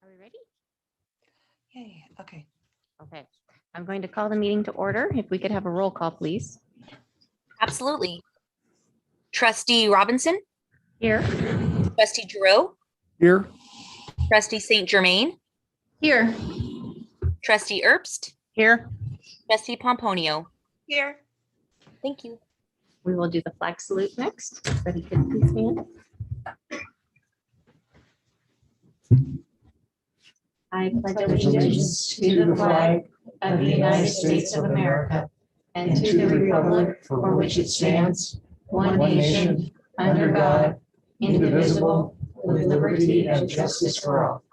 Are we ready? Yay, okay. Okay, I'm going to call the meeting to order. If we could have a roll call, please. Absolutely. Trustee Robinson, Here. Trustee Giroux, Here. Trustee St. Germain, Here. Trustee Erbst, Here. Trustee Pomponio. Here. Thank you. We will do the flag salute next. Ready, could please stand. I pledge allegiance to the flag of the United States of America and to the republic for which it stands, one nation, under God, indivisible, with liberty and justice for all.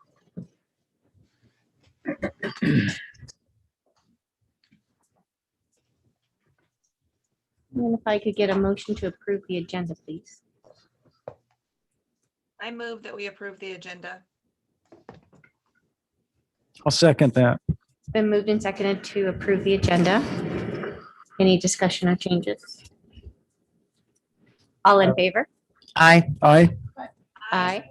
And if I could get a motion to approve the agenda, please. I move that we approve the agenda. I'll second that. It's been moved and seconded to approve the agenda. Any discussion or changes? All in favor? Aye. Aye. Aye.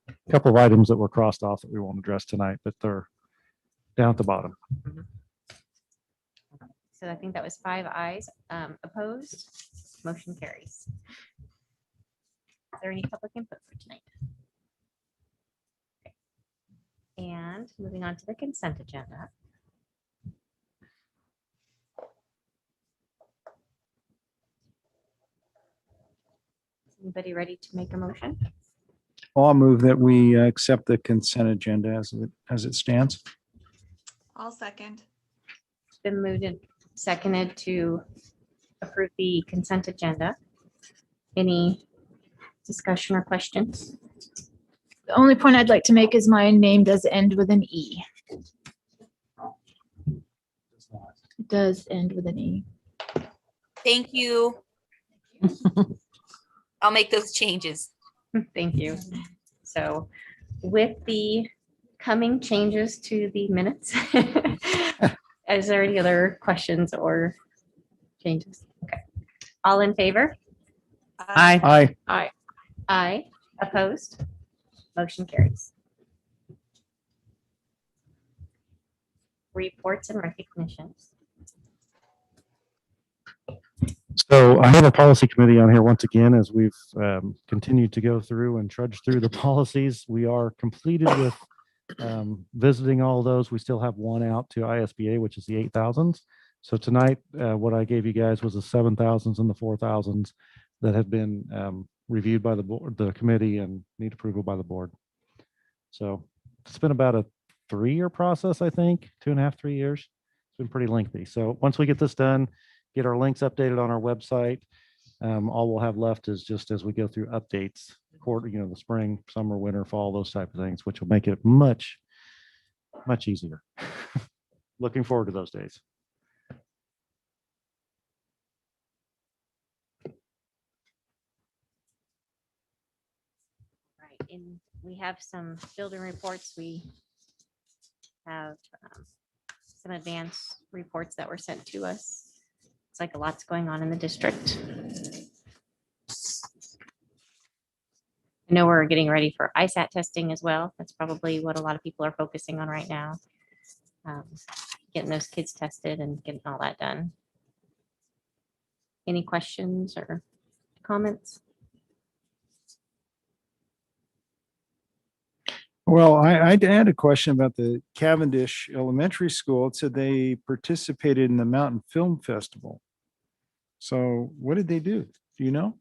A couple of items that were crossed off that we won't address tonight, but they're down at the bottom. So I think that was 5 ayes. Opposed? Motion carries. Is there any public input for tonight? Okay. And moving on to the consent agenda. Is anybody ready to make a motion? I'll move that we accept the consent agenda as it stands. I'll second. It's been moved and seconded to approve the consent agenda. Any discussion or questions? The only point I'd like to make is my name does end with an E. It does end with an E. Thank you. I'll make those changes. Thank you. So with the coming changes to the minutes, is there any other questions or changes? Okay. All in favor? Aye. Aye. Aye. Opposed? Motion carries. Reports and recognitions. So I have a policy committee on here once again, as we've continued to go through and trudge through the policies. We are completed with visiting all of those. We still have one out to ISBA, which is the 8,000s. So tonight, what I gave you guys was the 7,000s and the 4,000s that have been reviewed by the board, the committee, and need approval by the board. So it's been about a 3-year process, I think, 2.5, 3 years. It's been pretty lengthy. So once we get this done, get our links updated on our website, all we'll have left is just as we go through updates, the spring, summer, winter, fall, those type of things, which will make it much, much easier. Looking forward to those days. Right, and we have some building reports. We have some advanced reports that were sent to us. It's like a lot's going on in the district. I know we're getting ready for ISAT testing as well. That's probably what a lot of people are focusing on right now. Getting those kids tested and getting all that done. Any questions or comments? Well, I had a question about the Cavendish Elementary School. It said they participated in the Mountain Film Festival. So what did they do? Do you know?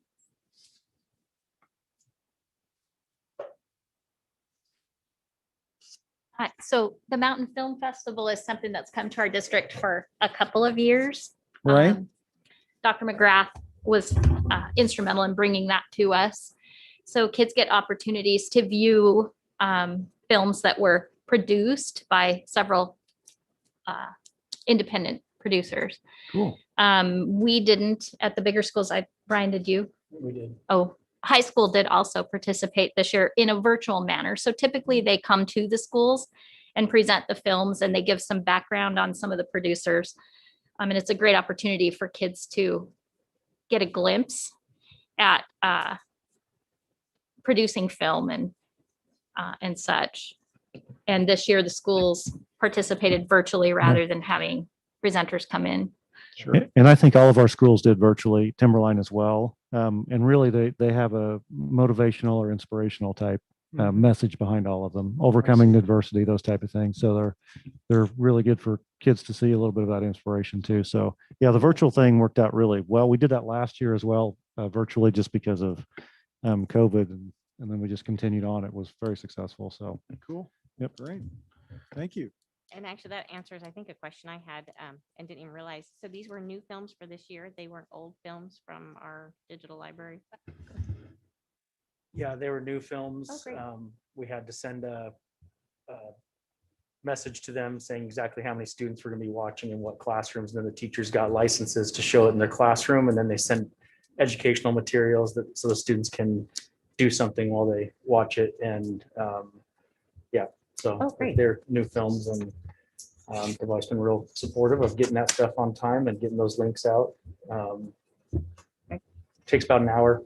So the Mountain Film Festival is something that's come to our district for a couple of years. Right. Dr. McGrath was instrumental in bringing that to us. So kids get opportunities to view films that were produced by several independent producers. Cool. We didn't at the bigger schools. Brian, did you? We did. Oh, high school did also participate this year in a virtual manner. So typically they come to the schools and present the films, and they give some background on some of the producers. And it's a great opportunity for kids to get a glimpse at producing film and such. And this year, the schools participated virtually rather than having presenters come in. And I think all of our schools did virtually, Timberline as well. And really, they have a motivational or inspirational type message behind all of them, overcoming adversity, those type of things. So they're really good for kids to see a little bit of that inspiration too. So yeah, the virtual thing worked out really well. We did that last year as well, virtually, just because of COVID, and then we just continued on. It was very successful. So Cool. Yep. Great. Thank you. And actually that answers, I think, a question I had and didn't even realize. So these were new films for this year. They weren't old films from our digital library. Yeah, they were new films. Oh, great. We had to send a message to them saying exactly how many students were going to be watching and what classrooms. And then the teachers got licenses to show it in their classroom. And then they sent educational materials that so the students can do something while they watch it. And so Oh, great. they're new films, and they've always been real supportive of getting that stuff on time and getting those links out. Takes about an hour.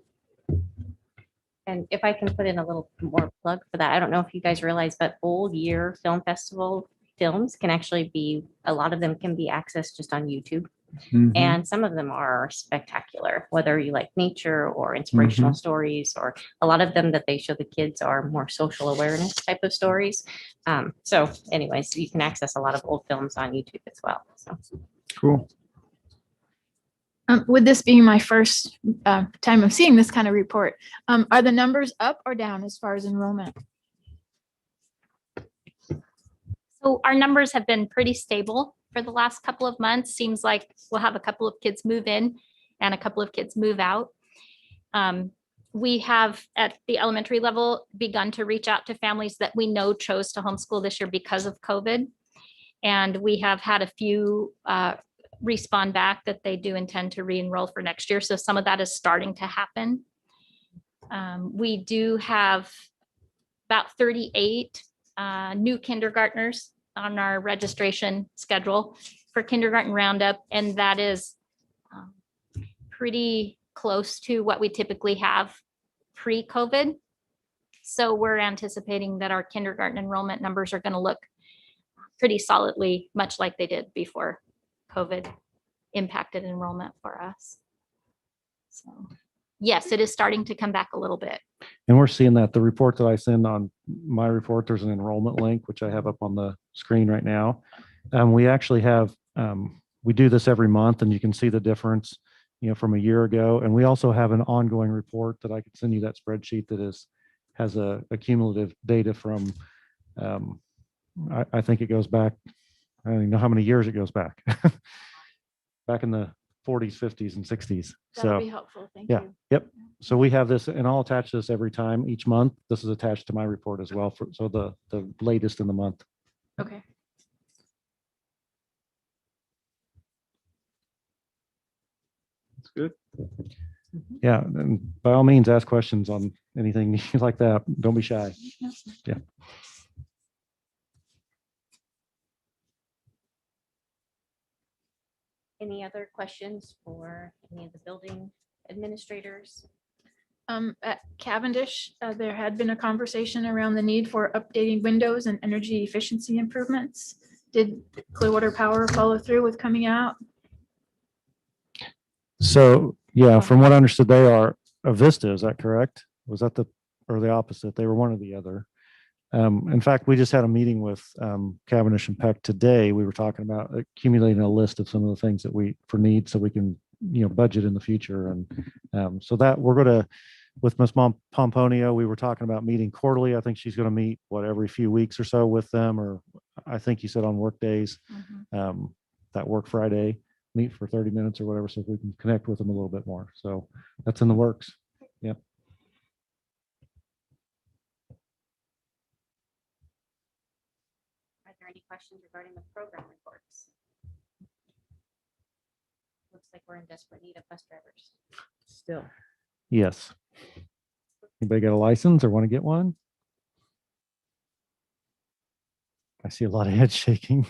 And if I can put in a little more plug for that, I don't know if you guys realize, but Old Year Film Festival films can actually be, a lot of them can be accessed just on YouTube. Mhm. And some of them are spectacular, whether you like nature or inspirational stories, or a lot of them that they show the kids are more social awareness type of stories. So anyways, you can access a lot of old films on YouTube as well. So Cool. With this being my first time of seeing this kind of report, are the numbers up or down as far as enrollment? So our numbers have been pretty stable for the last couple of months. Seems like we'll have a couple of kids move in and a couple of kids move out. We have at the elementary level begun to reach out to families that we know chose to homeschool this year because of COVID. And we have had a few respond back that they do intend to re-enroll for next year. So some of that is starting to happen. We do have about 38 new kindergartners on our registration schedule for kindergarten roundup, and that is pretty close to what we typically have pre-COVID. So we're anticipating that our kindergarten enrollment numbers are going to look pretty solidly, much like they did before COVID impacted enrollment for us. So yes, it is starting to come back a little bit. And we're seeing that the report that I send on my report, there's an enrollment link, which I have up on the screen right now. We actually have, we do this every month, and you can see the difference, from a year ago. And we also have an ongoing report that I could send you, that spreadsheet that has a cumulative data from, I think it goes back, I don't even know how many years it goes back, back in the 40s, 50s, and 60s. That'll So be helpful. Thank yeah, you. yep. So we have this, and I'll attach this every time, each month. This is attached to my report as well, so the latest in the month. Okay. That's good. Yeah, and by all means, ask questions on anything like that. Don't be shy. Yeah. any other questions for any of the building administrators? At Cavendish, there had been a conversation around the need for updating windows and energy efficiency improvements. Did Clearwater Power follow through with coming out? So yeah, from what I understood, they are a Vista. Is that correct? Was that or the opposite? They were one or the other. In fact, we just had a meeting with Cavendish and Peck today. We were talking about accumulating a list of some of the things that for need, so we can budget in the future. And so that we're going to, with Ms. Pomponio, we were talking about meeting quarterly. I think she's going to meet every few weeks or so with them, or I think you said on work days, that work Friday, meet for 30 minutes or whatever, so we can connect with them a little bit more. So that's in the works. Yep. Are there any questions regarding the program reports? Looks like we're in desperate need of bus drivers. Still. Yes. Anybody got a license or want to get one? I see a lot of head shaking.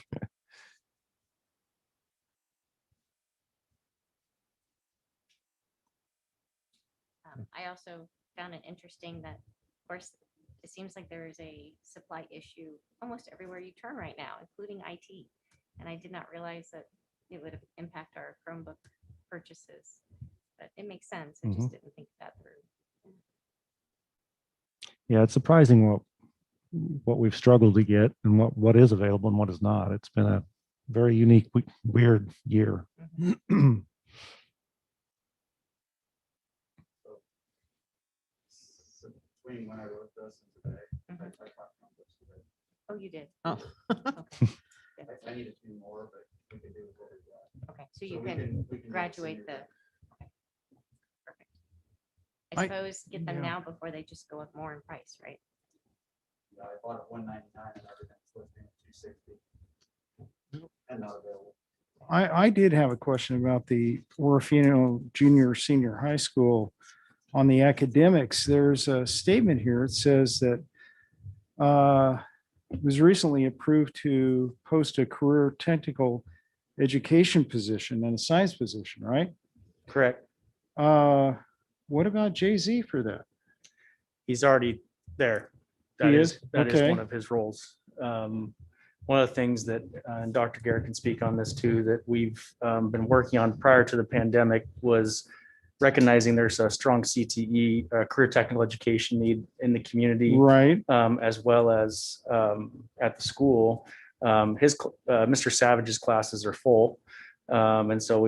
I also found it interesting that course, it seems like there is a supply issue almost everywhere you turn right now, including IT. And I did not realize that it would impact our Chromebook purchases. But it makes sense. I just didn't think that through. Yeah, it's surprising what we've struggled to get and what is available and what is not. It's been a very unique, weird year. Between when I wrote this and today, I Mhm. talked about this today. Oh, you did? Oh. Okay. Good. I need a few more, but we can do what we've got. Okay, so So you we can we do a graduate senior the. day. Okay. Perfect. I I- suppose get them yeah. now before they just go up more in price, right? Yeah, I bought it $199 and everything's listing at $260. And not available. I did have a question about the Orofino Junior Senior High School. On the academics, there's a statement here. It says that it was recently approved to post a career technical education position and a science position, right? Correct. What about Jay-Z for that? He's already there. He is? That is Okay. one of his roles. One of the things that, and Dr. Garrett can speak on this too, that we've been working on prior to the pandemic was recognizing there's a strong CTE, career technical education need in the community, Right. as well as at the school. Mr. Savage's classes are full. And so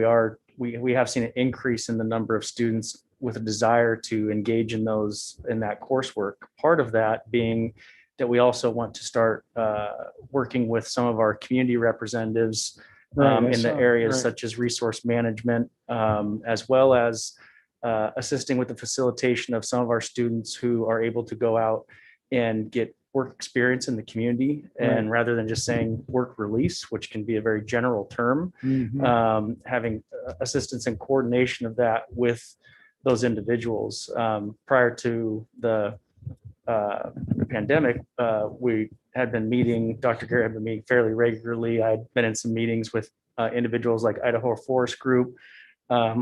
we have seen an increase in the number of students with a desire to engage in that coursework. Part of that being that we also want to start working with some of our community representatives Right, I in saw the it, areas right. such as resource management, as well as assisting with the facilitation of some of our students who are able to go out and get work experience in the community. And rather than just saying work release, which can be a very general term, Mhm. having assistance and coordination of that with those individuals. Prior to the pandemic, we had been meeting, Dr. Garrett had been meeting fairly regularly. I'd been in some meetings with individuals like Idaho Forest Group.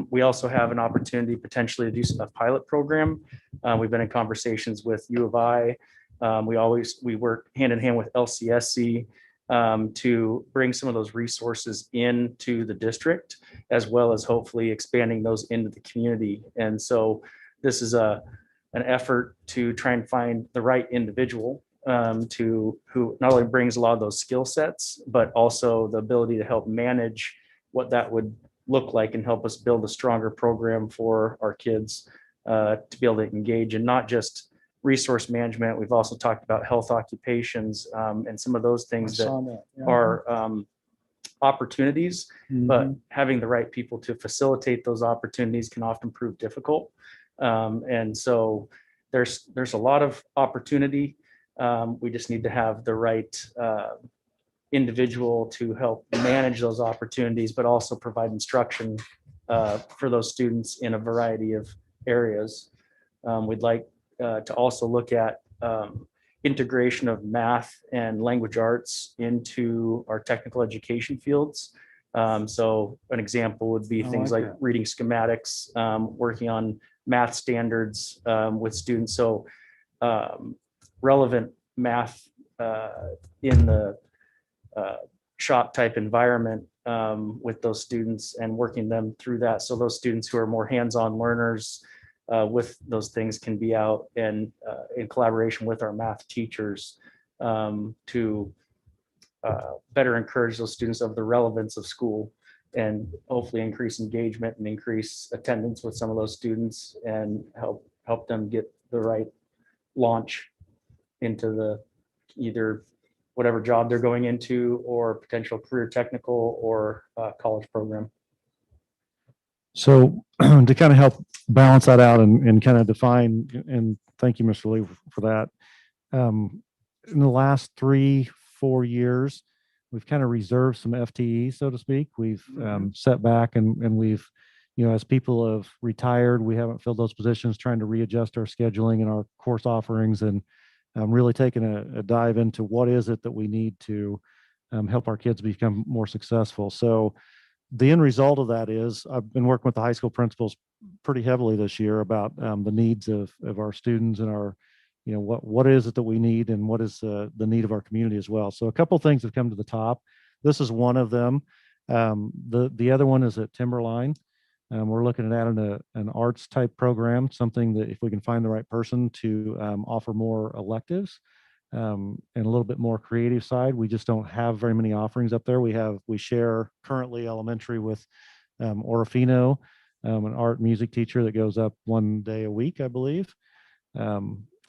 We also have an opportunity potentially to do a pilot program. We've been in conversations with U of I. We work hand in hand with LCSC to bring some of those resources into the district, as well as hopefully expanding those into the community. And so this is an effort to try and find the right individual who not only brings a lot of those skill sets, but also the ability to help manage what that would look like and help us build a stronger program for our kids to be able to engage in not just resource management. We've also talked about health occupations and some of those I things that saw that. Yeah. are opportunities, but Mhm. having the right people to facilitate those opportunities can often prove difficult. And so there's a lot of opportunity. We just need to have the right individual to help manage those opportunities, but also provide instruction for those students in a variety of areas. We'd like to also look at integration of math and language arts into our technical education fields. So an example would be I things like like that. reading schematics, working on math standards with students. So relevant math in the shop type environment with those students and working them through that. So those students who are more hands-on learners with those things can be out and in collaboration with our math teachers to better encourage those students of the relevance of school and hopefully increase engagement and increase attendance with some of those students and help them get the right launch into the either whatever job they're going into or potential career technical or college program. So to kind of help balance that out and kind of define, and thank you, Mr. Lee, for that. In the last 3-4 years, we've kind of reserved some FTE, so to speak. We've set back and we've, as people have retired, we haven't filled those positions, trying to readjust our scheduling and our course offerings and really taking a dive into what is it that we need to help our kids become more successful. So the end result of that is I've been working with the high school principals pretty heavily this year about the needs of our students and our what is it that we need and what is the need of our community as well. So a couple of things have come to the top. This is one of them. The other one is at Timberline. We're looking at adding an arts type program, something that if we can find the right person to offer more electives and a little bit more creative side. We just don't have very many offerings up there. We share currently elementary with Orofino, an art music teacher that goes up one day a week, I believe.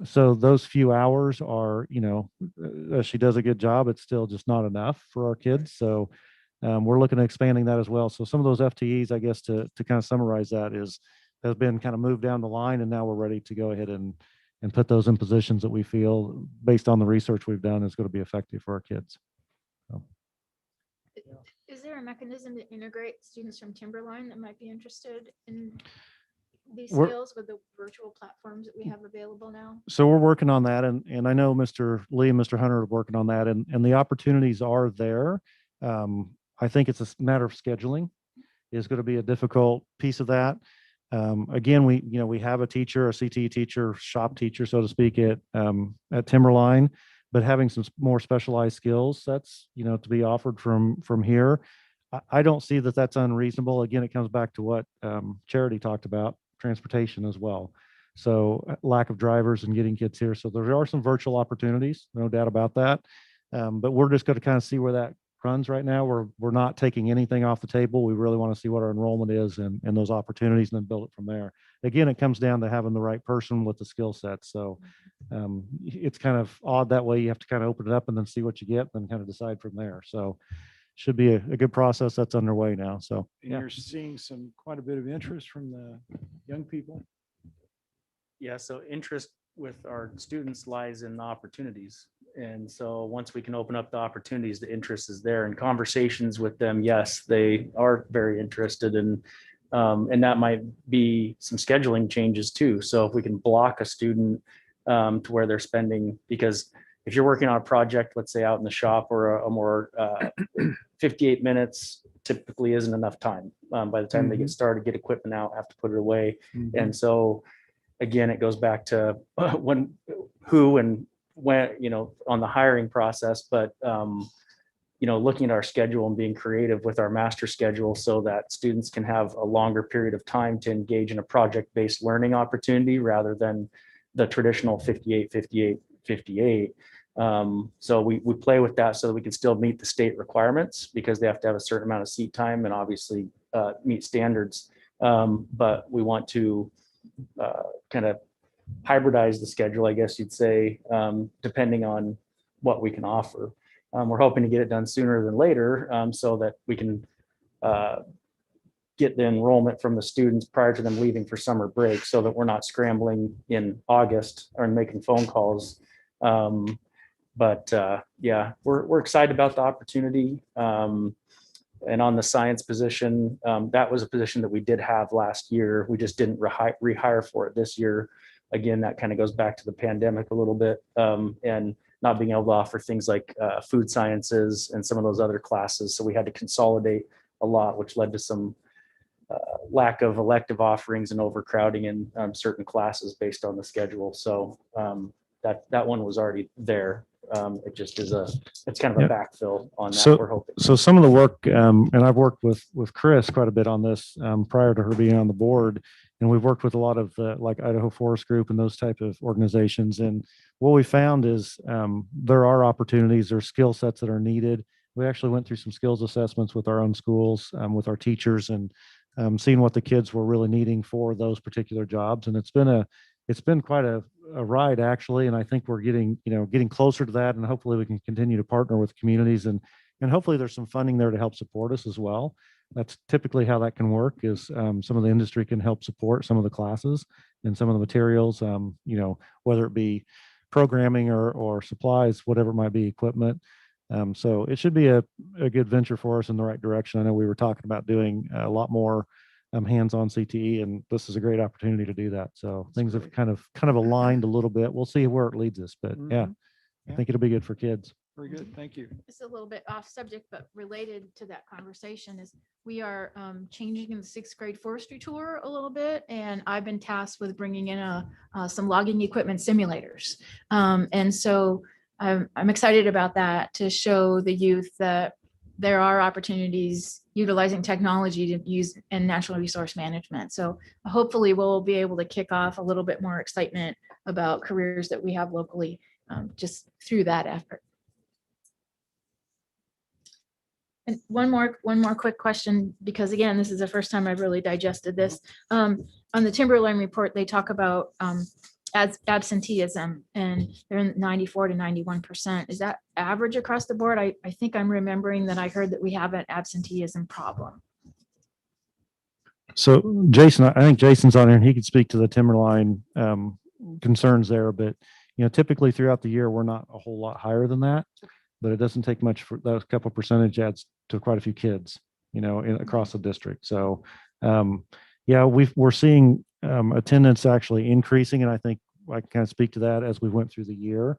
So those few hours are, she does a good job. It's still just not enough for our kids. So we're looking at expanding that as well. So some of those FTEs, I guess, to kind of summarize that has been kind of moved down the line, and now we're ready to go ahead and put those in positions that we feel, based on the research we've done, is going to be effective for our kids. So. Is there a mechanism to integrate students from Timberline that might be interested in these skills with the virtual platforms that we have available now? So we're working on that, and I know Mr. Lee and Mr. Hunter are working on that, and the opportunities are there. I think it's a matter of scheduling is going to be a difficult piece of that. Again, we have a teacher, a CTE teacher, shop teacher, so to speak, at Timberline, but having some more specialized skills that's, to be offered from here. I don't see that that's unreasonable. Again, it comes back to what Charity talked about, transportation as well. So lack of drivers and getting kids here. So there are some virtual opportunities, no doubt about that. But we're just going to kind of see where that runs right now. We're not taking anything off the table. We really want to see what our enrollment is and those opportunities, and then build it from there. Again, it comes down to having the right person with the skill set. So it's kind of odd that way. You have to kind of open it up and then see what you get, and then kind of decide from there. So should be a good process that's underway now. So And you're seeing quite a bit of interest from the young people. Yeah, so interest with our students lies in the opportunities. And so once we can open up the opportunities, the interest is there. And conversations with them, yes, they are very interested in, and that might be some scheduling changes too. So if we can block a student to where they're spending, because if you're working on a project, let's say out in the shop, or a more 58 minutes typically isn't enough time. By the time they get started, get equipment out, have to put it away. And so again, it goes back to who and when, on the hiring process, but looking at our schedule and being creative with our master schedule so that students can have a longer period of time to engage in a project-based learning opportunity rather than the traditional 58, 58, 58. So we play with that so that we can still meet the state requirements, because they have to have a certain amount of seat time and obviously meet standards. But we want to kind of hybridize the schedule, I guess you'd say, depending on what we can offer. We're hoping to get it done sooner than later, so that we can get the enrollment from the students prior to them leaving for summer break, so that we're not scrambling in August or making phone calls. But yeah, we're excited about the opportunity. And on the science position, that was a position that we did have last year. We just didn't rehire for it this year. Again, that kind of goes back to the pandemic a little bit, and not being able to offer things like food sciences and some of those other classes. So we had to consolidate a lot, which led to some lack of elective offerings and overcrowding in certain classes based on the schedule. So that one was already there. It just is it's kind of a backfill on that, we're hoping. So some of the work, and I've worked with Chris quite a bit on this prior to her being on the board, and we've worked with a lot of like Idaho Forest Group and those type of organizations. And what we found is there are opportunities, there's skill sets that are needed. We actually went through some skills assessments with our own schools, with our teachers, and seeing what the kids were really needing for those particular jobs. And it's been quite a ride, actually. And I think we're getting closer to that, and hopefully we can continue to partner with communities, and hopefully there's some funding there to help support us as well. That's typically how that can work, is some of the industry can help support some of the classes and some of the materials, whether it be programming or supplies, whatever it might be, equipment. So it should be a good venture for us in the right direction. I know we were talking about doing a lot more hands-on CTE, and this is a great opportunity to do that. So things have kind of aligned a little bit. We'll see where it leads us, but yeah, I think it'll be good for kids. Very good. Thank you. It's a little bit off subject, but related to that conversation is we are changing in the 6th grade forestry tour a little bit. And I've been tasked with bringing in some logging equipment simulators. And so I'm excited about that to show the youth that there are opportunities utilizing technology to use in natural resource management. So hopefully we'll be able to kick off a little bit more excitement about careers that we have locally just through that effort. And one more quick question, because again, this is the first time I've really digested this. On the Timberline report, they talk about absenteeism, and they're in 94 to 91%. Is that average across the board? I think I'm remembering that I heard that we have an absenteeism problem. So Jason, I think Jason's on here and he could speak to the Timberline concerns there, but typically throughout the year, we're not a whole lot higher than that, but it doesn't take much for those couple percentage adds to quite a few kids, across the district. So yeah, we're seeing attendance actually increasing, and I think I can kind of speak to that as we went through the year.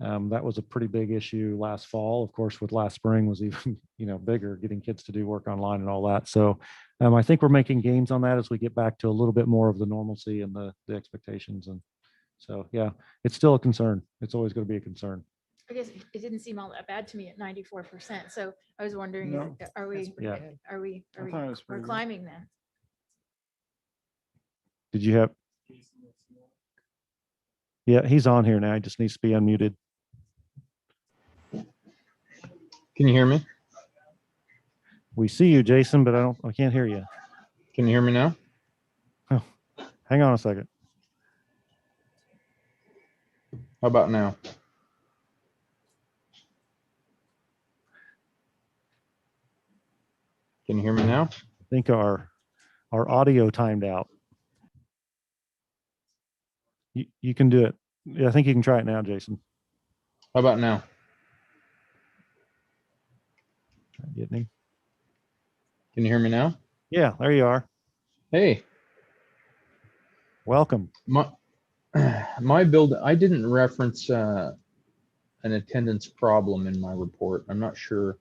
That was a pretty big issue last fall. Of course, with last spring was even bigger, getting kids to do work online and all that. So I think we're making gains on that as we get back to a little bit more of the normalcy and the expectations. And so yeah, it's still a concern. It's always going to be a concern. I guess it didn't seem all that bad to me at 94%. So I was wondering, No, are we I thought it was pretty good. climbing then? Did you have? Yeah, he's on here now. He just needs to be unmuted. Can you hear me? We see you, Jason, but I can't hear you. Can you hear me now? Oh, hang on a second. How about now? Can you hear me now? I think our audio timed out. You can do it. Yeah, I think you can try it now, Jason. How about now? Getting him. Can you hear me now? Yeah, there you are. Hey, Welcome. my build, I didn't reference an attendance problem in my report. I'm not sure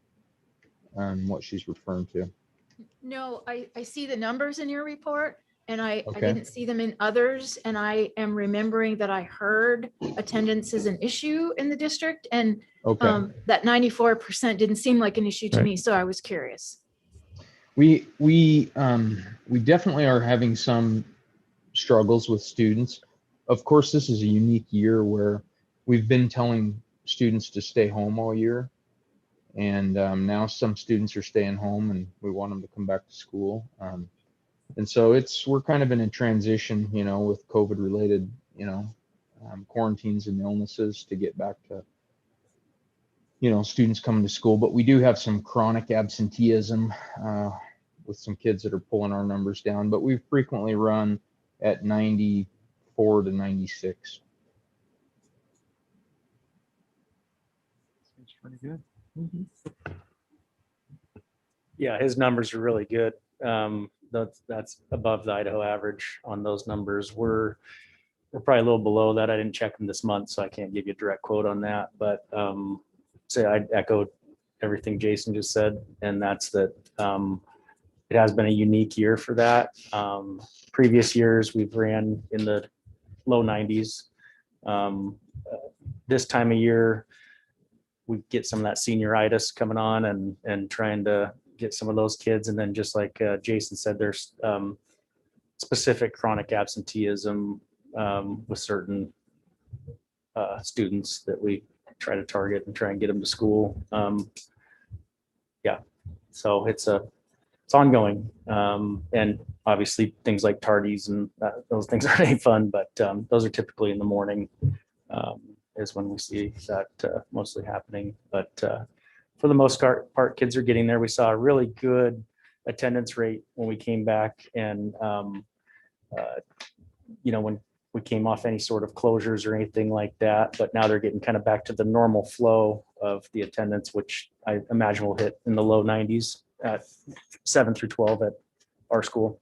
what she's referring to. No, I see the numbers in your report, and I Okay. didn't see them in others. And I am remembering that I heard attendance is an issue in the district, and Okay. that 94% didn't seem like an issue to Right. me. So I was curious. We definitely are having some struggles with students. Of course, this is a unique year where we've been telling students to stay home all year. And now some students are staying home and we want them to come back to school. And so we're kind of in a transition, with COVID related, quarantines and illnesses to get back to, students coming to school. But we do have some chronic absenteeism with some kids that are pulling our numbers down, but we've frequently run at 94 to 96. It's pretty good. Yeah, his numbers are really good. That's above the Idaho average on those numbers. We're probably a little below that. I didn't check them this month, so I can't give you a direct quote on that. But say I echoed everything Jason just said, and that's that it has been a unique year for that. Previous years we've ran in the low 90s. This time of year, we get some of that senioritis coming on and trying to get some of those kids. And then just like Jason said, there's specific chronic absenteeism with certain students that we try to target and try and get them to school. Yeah, so it's ongoing. And obviously things like tardies and those things aren't any fun, but those are typically in the morning. Is when we see that mostly happening. But for the most part, kids are getting there. We saw a really good attendance rate when we came back, and when we came off any sort of closures or anything like that. But now they're getting kind of back to the normal flow of the attendance, which I imagine will hit in the low 90s at 7 through 12 at our school.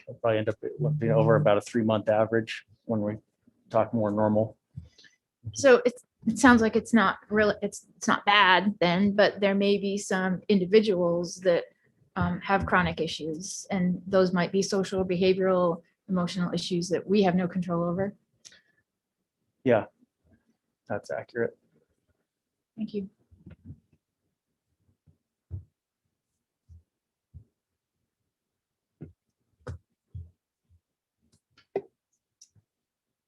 It'll probably end up being over about a 3-month average when we talk more normal. So it sounds like it's not really, it's not bad then, but there may be some individuals that have chronic issues, and those might be social, behavioral, emotional issues that we have no control over. Yeah, that's accurate. Thank you.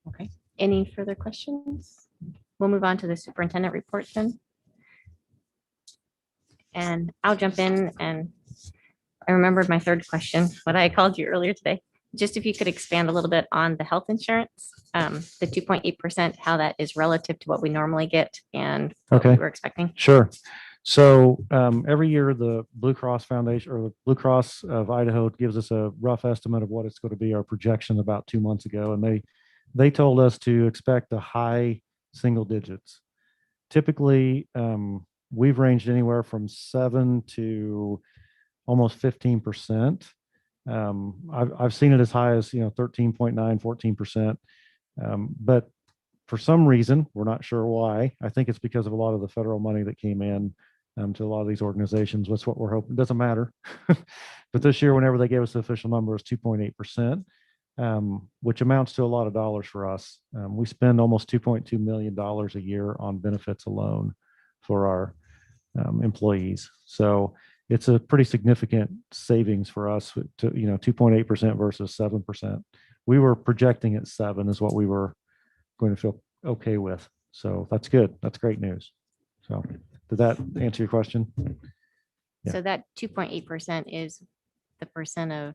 Okay, any further questions? We'll move on to the superintendent report then. And I'll jump in, and I remembered my third question, what I called you earlier today. Just if you could expand a little bit on the health insurance, the 2.8%, how that is relative to what we normally get and what we Okay. were expecting. Sure. So every year, the Blue Cross Foundation or the Blue Cross of Idaho gives us a rough estimate of what it's going to be, our projection about 2 months ago. And they told us to expect a high single digits. Typically, we've ranged anywhere from 7 to almost 15%. I've seen it as high as 13.9, 14%. But for some reason, we're not sure why. I think it's because of a lot of the federal money that came in to a lot of these organizations. That's what we're hoping. It doesn't matter. But this year, whenever they gave us the official number, it was 2.8%, which amounts to a lot of dollars for us. We spend almost $2.2 million a year on benefits alone for our employees. So it's a pretty significant savings for us to 2.8% versus 7%. We were projecting at 7 is what we were going to feel okay with. So that's good. That's great news. So did that answer your question? Yeah. So that 2.8% is the percent of,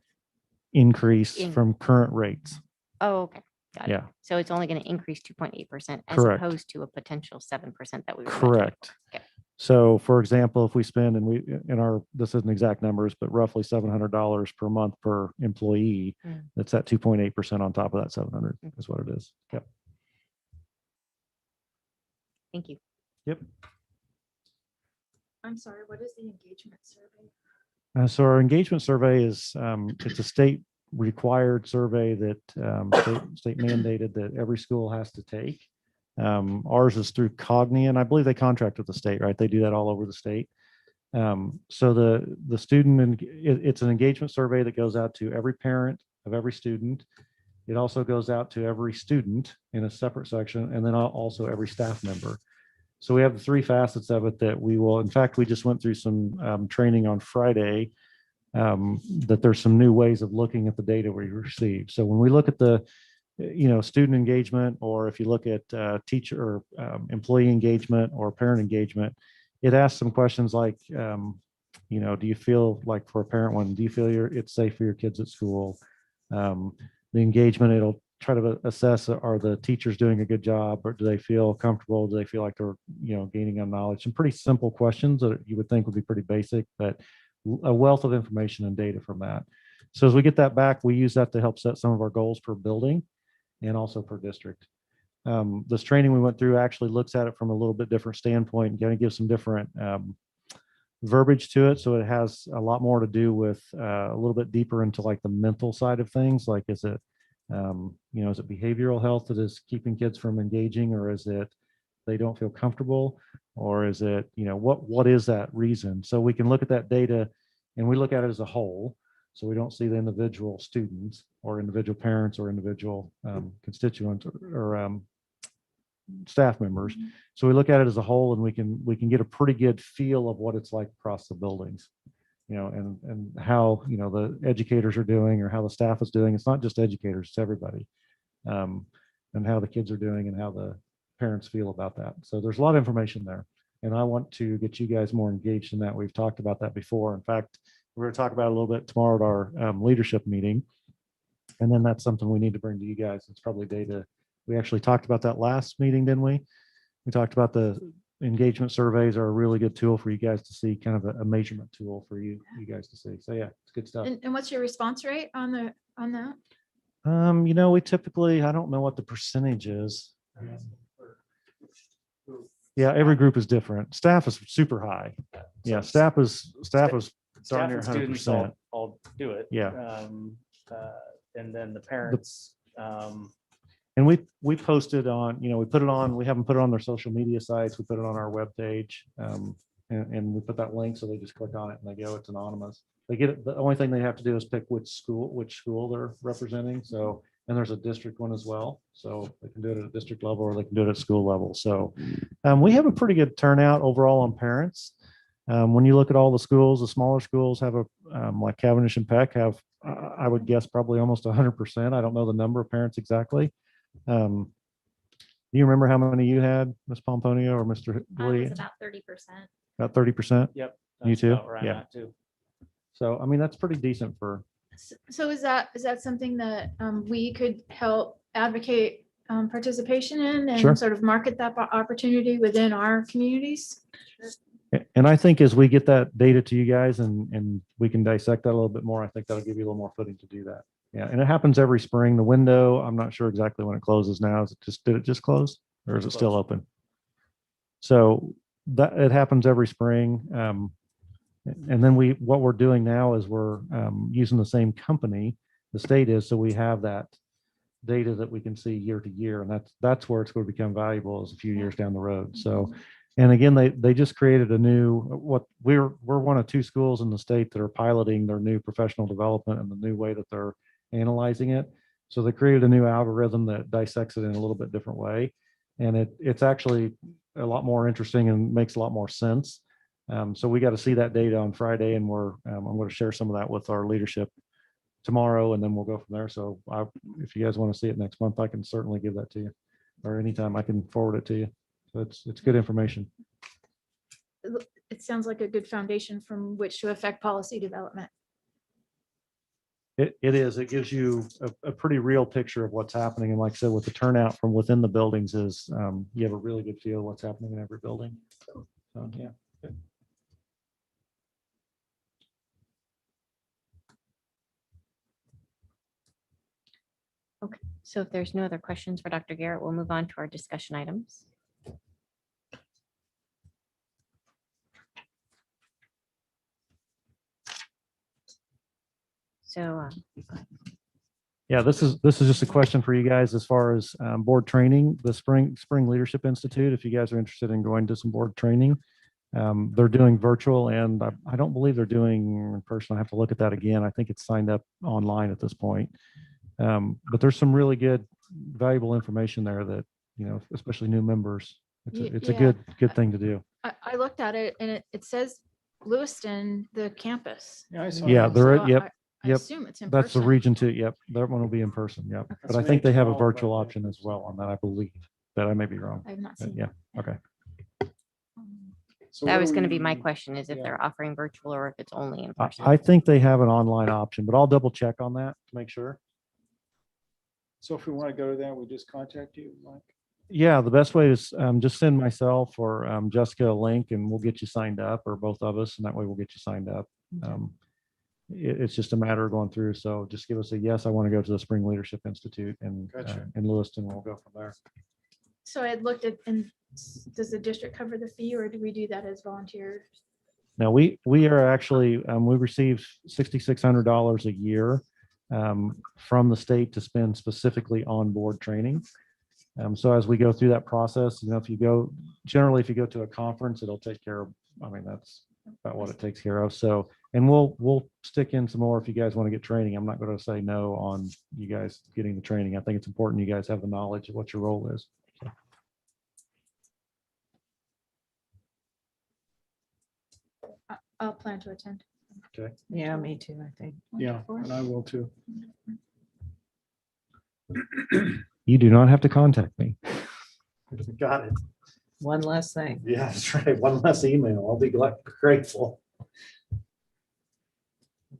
Increase from current rates. oh, okay. Got it. Yeah. So it's only going to increase 2.8% as Correct. opposed to a potential 7% that we were. budgeting Correct. for. Okay. So for example, if we spend this isn't exact numbers, but roughly $700 per month per employee, that's at 2.8% on top of that 700 is what it is. Yep. Thank you. Yep. I'm sorry, what is the engagement survey? So our engagement survey is it's a state required survey that state mandated that every school has to take. Ours is through Cognia, and I believe they contract with the state, right? They do that all over the state. So the student, and it's an engagement survey that goes out to every parent of every student. It also goes out to every student in a separate section, and then also every staff member. So we have the 3 facets of it that we will, in fact, we just went through some training on Friday that there's some new ways of looking at the data we receive. So when we look at the, student engagement, or if you look at teacher or employee engagement or parent engagement, it asks some questions like, do you feel like, for a parent one, do you feel it's safe for your kids at school? The engagement, it'll try to assess, are the teachers doing a good job, or do they feel comfortable? Do they feel like they're, gaining on knowledge? Some pretty simple questions that you would think would be pretty basic, but a wealth of information and data from that. So as we get that back, we use that to help set some of our goals per building and also per district. This training we went through actually looks at it from a little bit different standpoint and kind of gives some different verbiage to it. So it has a lot more to do with a little bit deeper into like the mental side of things. Like, is it behavioral health that is keeping kids from engaging, or is it they don't feel comfortable, or is it, what is that reason? So we can look at that data and we look at it as a whole. So we don't see the individual students or individual parents or individual constituents or staff members. So we look at it as a whole, and we can get a pretty good feel of what it's like across the buildings, and how, the educators are doing or how the staff is doing. It's not just educators, it's everybody, and how the kids are doing and how the parents feel about that. So there's a lot of information there, and I want to get you guys more engaged in that. We've talked about that before. In fact, we're going to talk about it a little bit tomorrow at our leadership meeting. And then that's something we need to bring to you guys. It's probably data. We actually talked about that last meeting, didn't we? We talked about the engagement surveys are a really good tool for you guys to see, kind of a measurement tool for you guys to see. So yeah, it's good stuff. And what's your response rate on that? We typically, I don't know what the percentage is. Yeah, every group is different. Staff is super high. Yeah, staff is darn near Staff and students 100%. all do it. Yeah. And then the parents. And we posted on, we put it on, we haven't put it on their social media sites. We put it on our webpage. And we put that link, so they just click on it and they go, it's anonymous. They get it. The only thing they have to do is pick which school they're representing. So, and there's a district one as well. So they can do it at a district level or they can do it at school level. So we have a pretty good turnout overall on parents. When you look at all the schools, the smaller schools have like Cavendish and Peck have, I would guess probably almost 100%. I don't know the number of parents exactly. Do you remember how many you had, Ms. Pomponio or Mr. Lee? It's about 30%. About 30%? Yep. You that's too? about where I'm Yeah. at, too. So, I mean, that's pretty decent for, So is that something that we could help advocate participation in Sure. and sort of market that opportunity within our communities? and I think as we get that data to you guys and we can dissect that a little bit more, I think that'll give you a little more footing to do that. Yeah, and it happens every spring. The window, I'm not sure exactly when it closes now. Did it just close or is it still open? So that it happens every spring. And then what we're doing now is we're using the same company, the state is, so we have that data that we can see year to year, and that's where it's going to become valuable is a few years down the road. So, and again, they just created a new we're one of 2 schools in the state that are piloting their new professional development and the new way that they're analyzing it. So they created a new algorithm that dissects it in a little bit different way, and it's actually a lot more interesting and makes a lot more sense. So we got to see that data on Friday, and I'm going to share some of that with our leadership tomorrow, and then we'll go from there. So if you guys want to see it next month, I can certainly give that to you, or anytime I can forward it to you. So it's good information. It sounds like a good foundation from which to affect policy development. It is. It gives you a pretty real picture of what's happening, and like I said, with the turnout from within the buildings is you have a really good feel of what's happening in every building. So yeah. Good. Okay, so if there's no other questions for Dr. Garrett, we'll move on to our discussion items. So, Yeah, this is just a question for you guys as far as board training, the Spring Leadership Institute. If you guys are interested in going to some board training, they're doing virtual, and I don't believe they're doing in person. I have to look at that again. I think it's signed up online at this point. But there's some really good, valuable information there that, especially new members, it's a Yeah. good thing to do. I looked at it and it says Lewiston, the campus. Yeah, I saw Yeah, that. they're, So yep. I Yep. assume it's in That's the person. region 2. Yep. That one will be in person. Yep. But I think they have a virtual option as well on that, I believe, but I may be wrong. I have not But seen. yeah. that. Okay. So that what was do going to be we- my question, is if yeah. they're offering virtual or if it's only in person. I think they have an online option, but I'll double check on that to make sure. So if we want to go to that, we just contact you, Mike? Yeah, the best way is just send myself or Jessica a link and we'll get you signed up, or both of us, and that way we'll get you signed up. It's just a matter of going through. So just give us a yes, I want to go to the Spring Leadership Institute in Lewiston. We'll go from there. So I had looked at, and does the district cover the fee or do we do that as volunteers? Now we are actually we receive $6,600 a year from the state to spend specifically on board training. So as we go through that process, if you go to a conference, it'll take care of, that's about what it takes care of. So, and we'll stick in some more if you guys want to get training. I'm not going to say no on you guys getting the training. I think it's important you guys have the knowledge of what your role is. I'll plan to attend. Okay. Yeah, me too, I think. Yeah, and I will too. You do not have to contact me. Got it. One less thing. Yeah, that's right. One less email. I'll be grateful.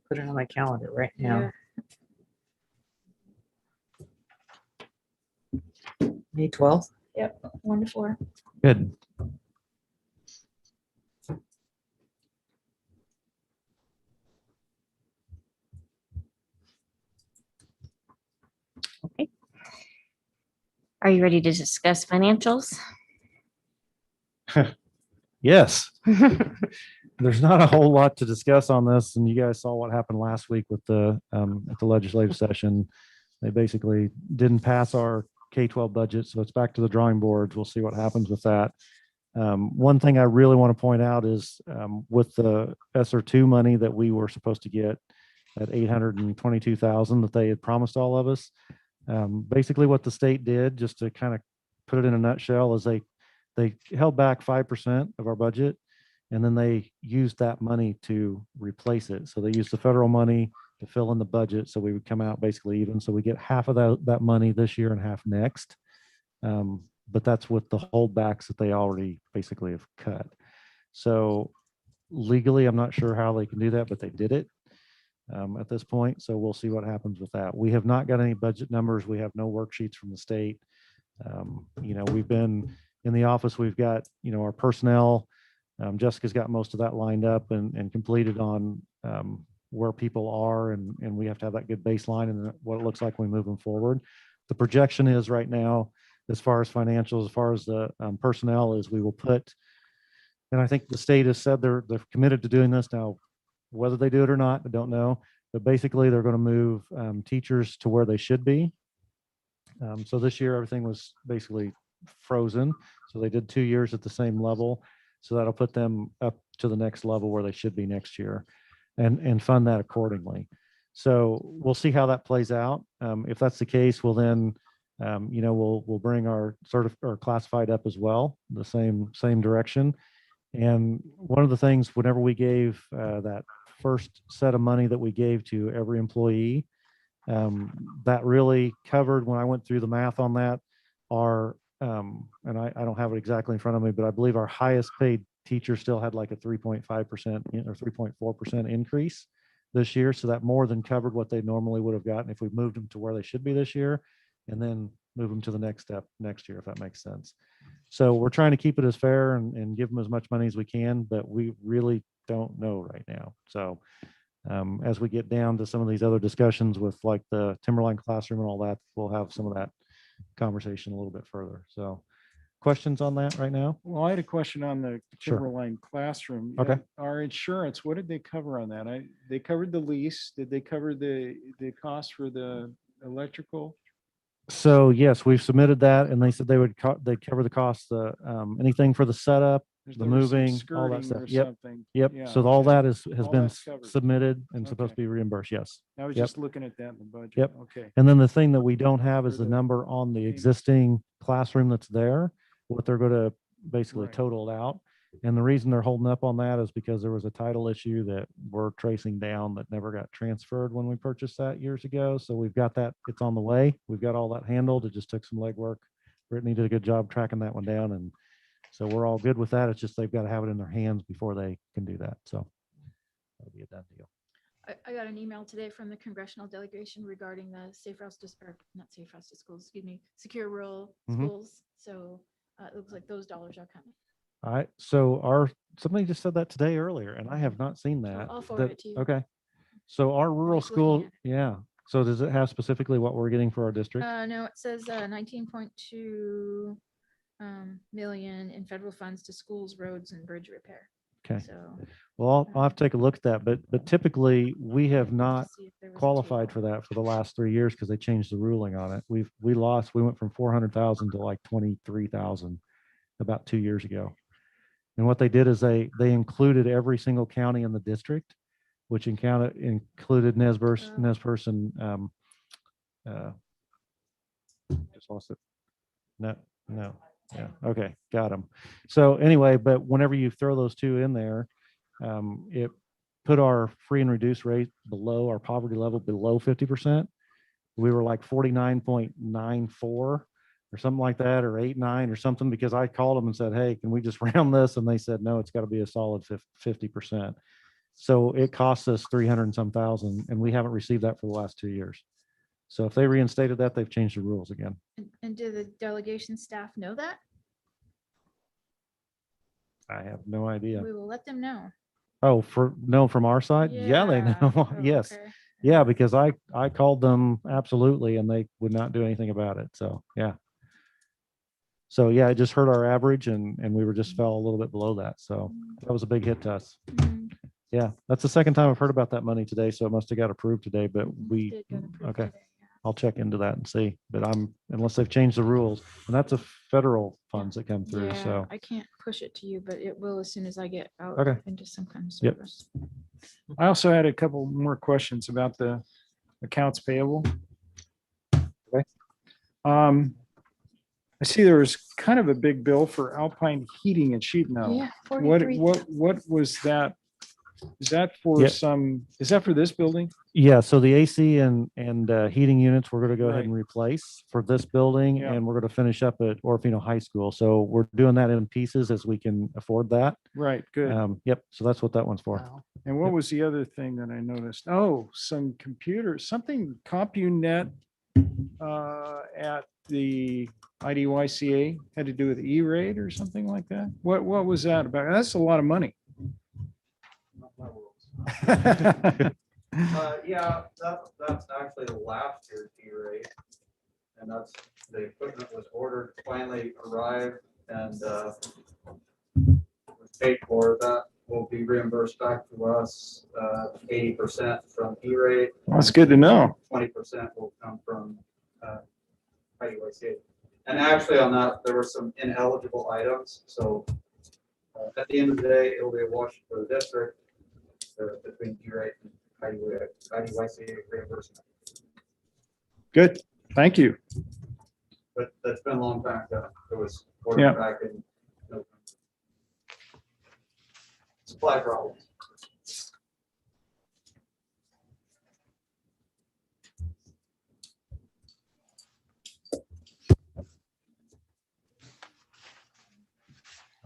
Put it on my calendar right now. May 12th. Yep, 1 to 4. Good. Okay. Are you ready to discuss financials? Yes. There's not a whole lot to discuss on this, and you guys saw what happened last week with the at the legislative session. They basically didn't pass our K-12 budget. So it's back to the drawing boards. We'll see what happens with that. One thing I really want to point out is with the ESSER2 money that we were supposed to get at 822,000 that they had promised all of us. Basically what the state did, just to kind of put it in a nutshell, is they held back 5% of our budget, and then they used that money to replace it. So they used the federal money to fill in the budget, so we would come out basically even. So we get half of that money this year and half next. But that's with the holdbacks that they already basically have cut. So legally, I'm not sure how they can do that, but they did it at this point. So we'll see what happens with that. We have not got any budget numbers. We have no worksheets from the state. We've been in the office. We've got, our personnel. Jessica's got most of that lined up and completed on where people are. And we have to have that good baseline and what it looks like when we move them forward. The projection is right now, as far as financials, as far as the personnel is, we will put, and I think the state has said they're committed to doing this now. Whether they do it or not, I don't know. But basically, they're going to move teachers to where they should be. So this year, everything was basically frozen. So they did 2 years at the same level. So that'll put them up to the next level where they should be next year, and fund that accordingly. So we'll see how that plays out. If that's the case, we'll then we'll bring our or classified up as well, the same direction. And one of the things, whenever we gave that first set of money that we gave to every employee, that really covered, when I went through the math on that, our and I don't have it exactly in front of me, but I believe our highest paid teacher still had like a 3.5% or 3.4% increase this year. So that more than covered what they normally would have gotten if we moved them to where they should be this year, and then move them to the next step next year, if that makes sense. So we're trying to keep it as fair and give them as much money as we can, but we really don't know right now. So as we get down to some of these other discussions with like the Timberline Classroom and all that, we'll have some of that conversation a little bit further. So questions on that right now? Well, I had a question on the Sure. Timberline Classroom. Okay. Our insurance, what did they cover on that? They covered the lease. Did they cover the cost for the electrical? So yes, we've submitted that, and they said they'd cover the cost, anything for the setup, the There was some moving, all skirting that stuff. or Yep. something. Yep. Yeah, So all okay. that has All been that's covered. submitted and supposed to Okay. be reimbursed. Yes. I was Yep. just looking at that in the budget. Yep. Okay. And then the thing that we don't have is For the the number on the payment. existing classroom that's there, what they're going to basically Right. total it out. And the reason they're holding up on that is because there was a title issue that we're tracing down that never got transferred when we purchased that years ago. So we've got that, it's on the way. We've got all that handled. It just took some legwork. Brittany did a good job tracking that one down. And so we're all good with that. It's just they've got to have it in their hands before they can do that. So that'll be a done deal. I got an email today from the congressional delegation regarding the safe routes to, or not safe routes to schools, excuse me, secure rural Mhm. schools. So it looks like those dollars are coming. All right. So somebody just said that today earlier, and I have not seen that. I'll forward That- it to you. Okay. So our rural just looking school, at yeah. So does it have specifically what we're getting for our district? No, it says 19.2 million in federal funds to schools, roads, and bridge repair. Okay. So Well, I'll have to take a look at that, but typically we have I'd like to not see if there was a qualified table. for that for the last 3 years because they changed the ruling on it. We went from 400,000 to like 23,000 about 2 years ago. And what they did is they included every single county in the district, which included Nez Perce and just lost it. No. Yeah. Okay. Got them. So anyway, but whenever you throw those two in there, it put our free and reduced rate below our poverty level below 50%. We were like 49.94 or something like that, or 89 or something, because I called them and said, hey, can we just round this? And they said, no, it's got to be a solid 50%. So it costs us 300 and some thousand, and we haven't received that for the last 2 years. So if they reinstated that, they've changed the rules again. And do the delegation staff know that? I have no idea. We will let them know. Oh, from our side? Yeah, they know. Oh, Yes. okay. Yeah, because I called them absolutely, and they would not do anything about it. So, yeah. So yeah, it just hurt our average, and we were just fell a little bit below that. So that was a big hit to us. Mhm. Yeah, that's the second time I've heard about that money today. So it must have got approved today, but we, Did get approved okay. today, yeah. I'll check into that and see, but unless they've changed the rules, and that's a federal funds that come through, Yeah, so. I can't push it to you, but it will as soon as I get out Okay. into some kind of Yep. service. I also had a couple more questions about the accounts payable. Okay. I see there was kind of a big bill for Alpine Heating and Sheet Metal. Yeah. What 43. was that? Is that for Yeah. is that for this building? Yeah, so the AC and heating units, we're gonna go ahead Right. and replace for this building, Yeah. and we're gonna finish up at Orofino High School. So we're doing that in pieces as we can afford that. Right, good. Yep, so that's what that one's for. Wow. And what Yep. was the other thing that I noticed? Oh, some computers, something CompuNet at the IDYCA had to do with E-rate or something like that. What was that about? That's a lot of money. Not my rules. Yeah, that's actually the last year's E-rate. And that's, the equipment was ordered, finally arrived, and was paid for. That will be reimbursed back to us, 80% from E-rate. That's good to know. 20% will come from IDYCA. And actually on that, there were some ineligible items, so at the end of the day, it'll be a wash for the district between E-rate and IDYCA reimbursement. Good, thank you. But that's been a long time ago. It was Yeah. ordered back in November. Supply problems.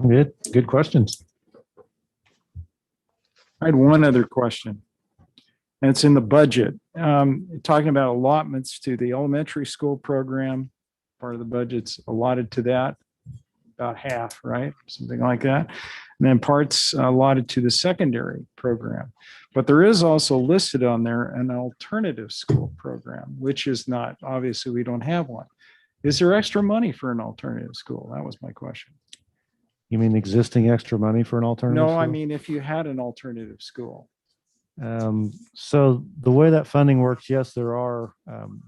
Good, good questions. I had one other question. And it's in the budget, talking about allotments to the elementary school program. Part of the budget's allotted to that, about half, right? Something like that. And then parts allotted to the secondary program. But there is also listed on there an alternative school program, which is not, obviously, we don't have one. Is there extra money for an alternative school? That was my question. You mean existing extra money for an alternative? No, I school? mean, if you had an alternative school. So the way that funding works, yes, there are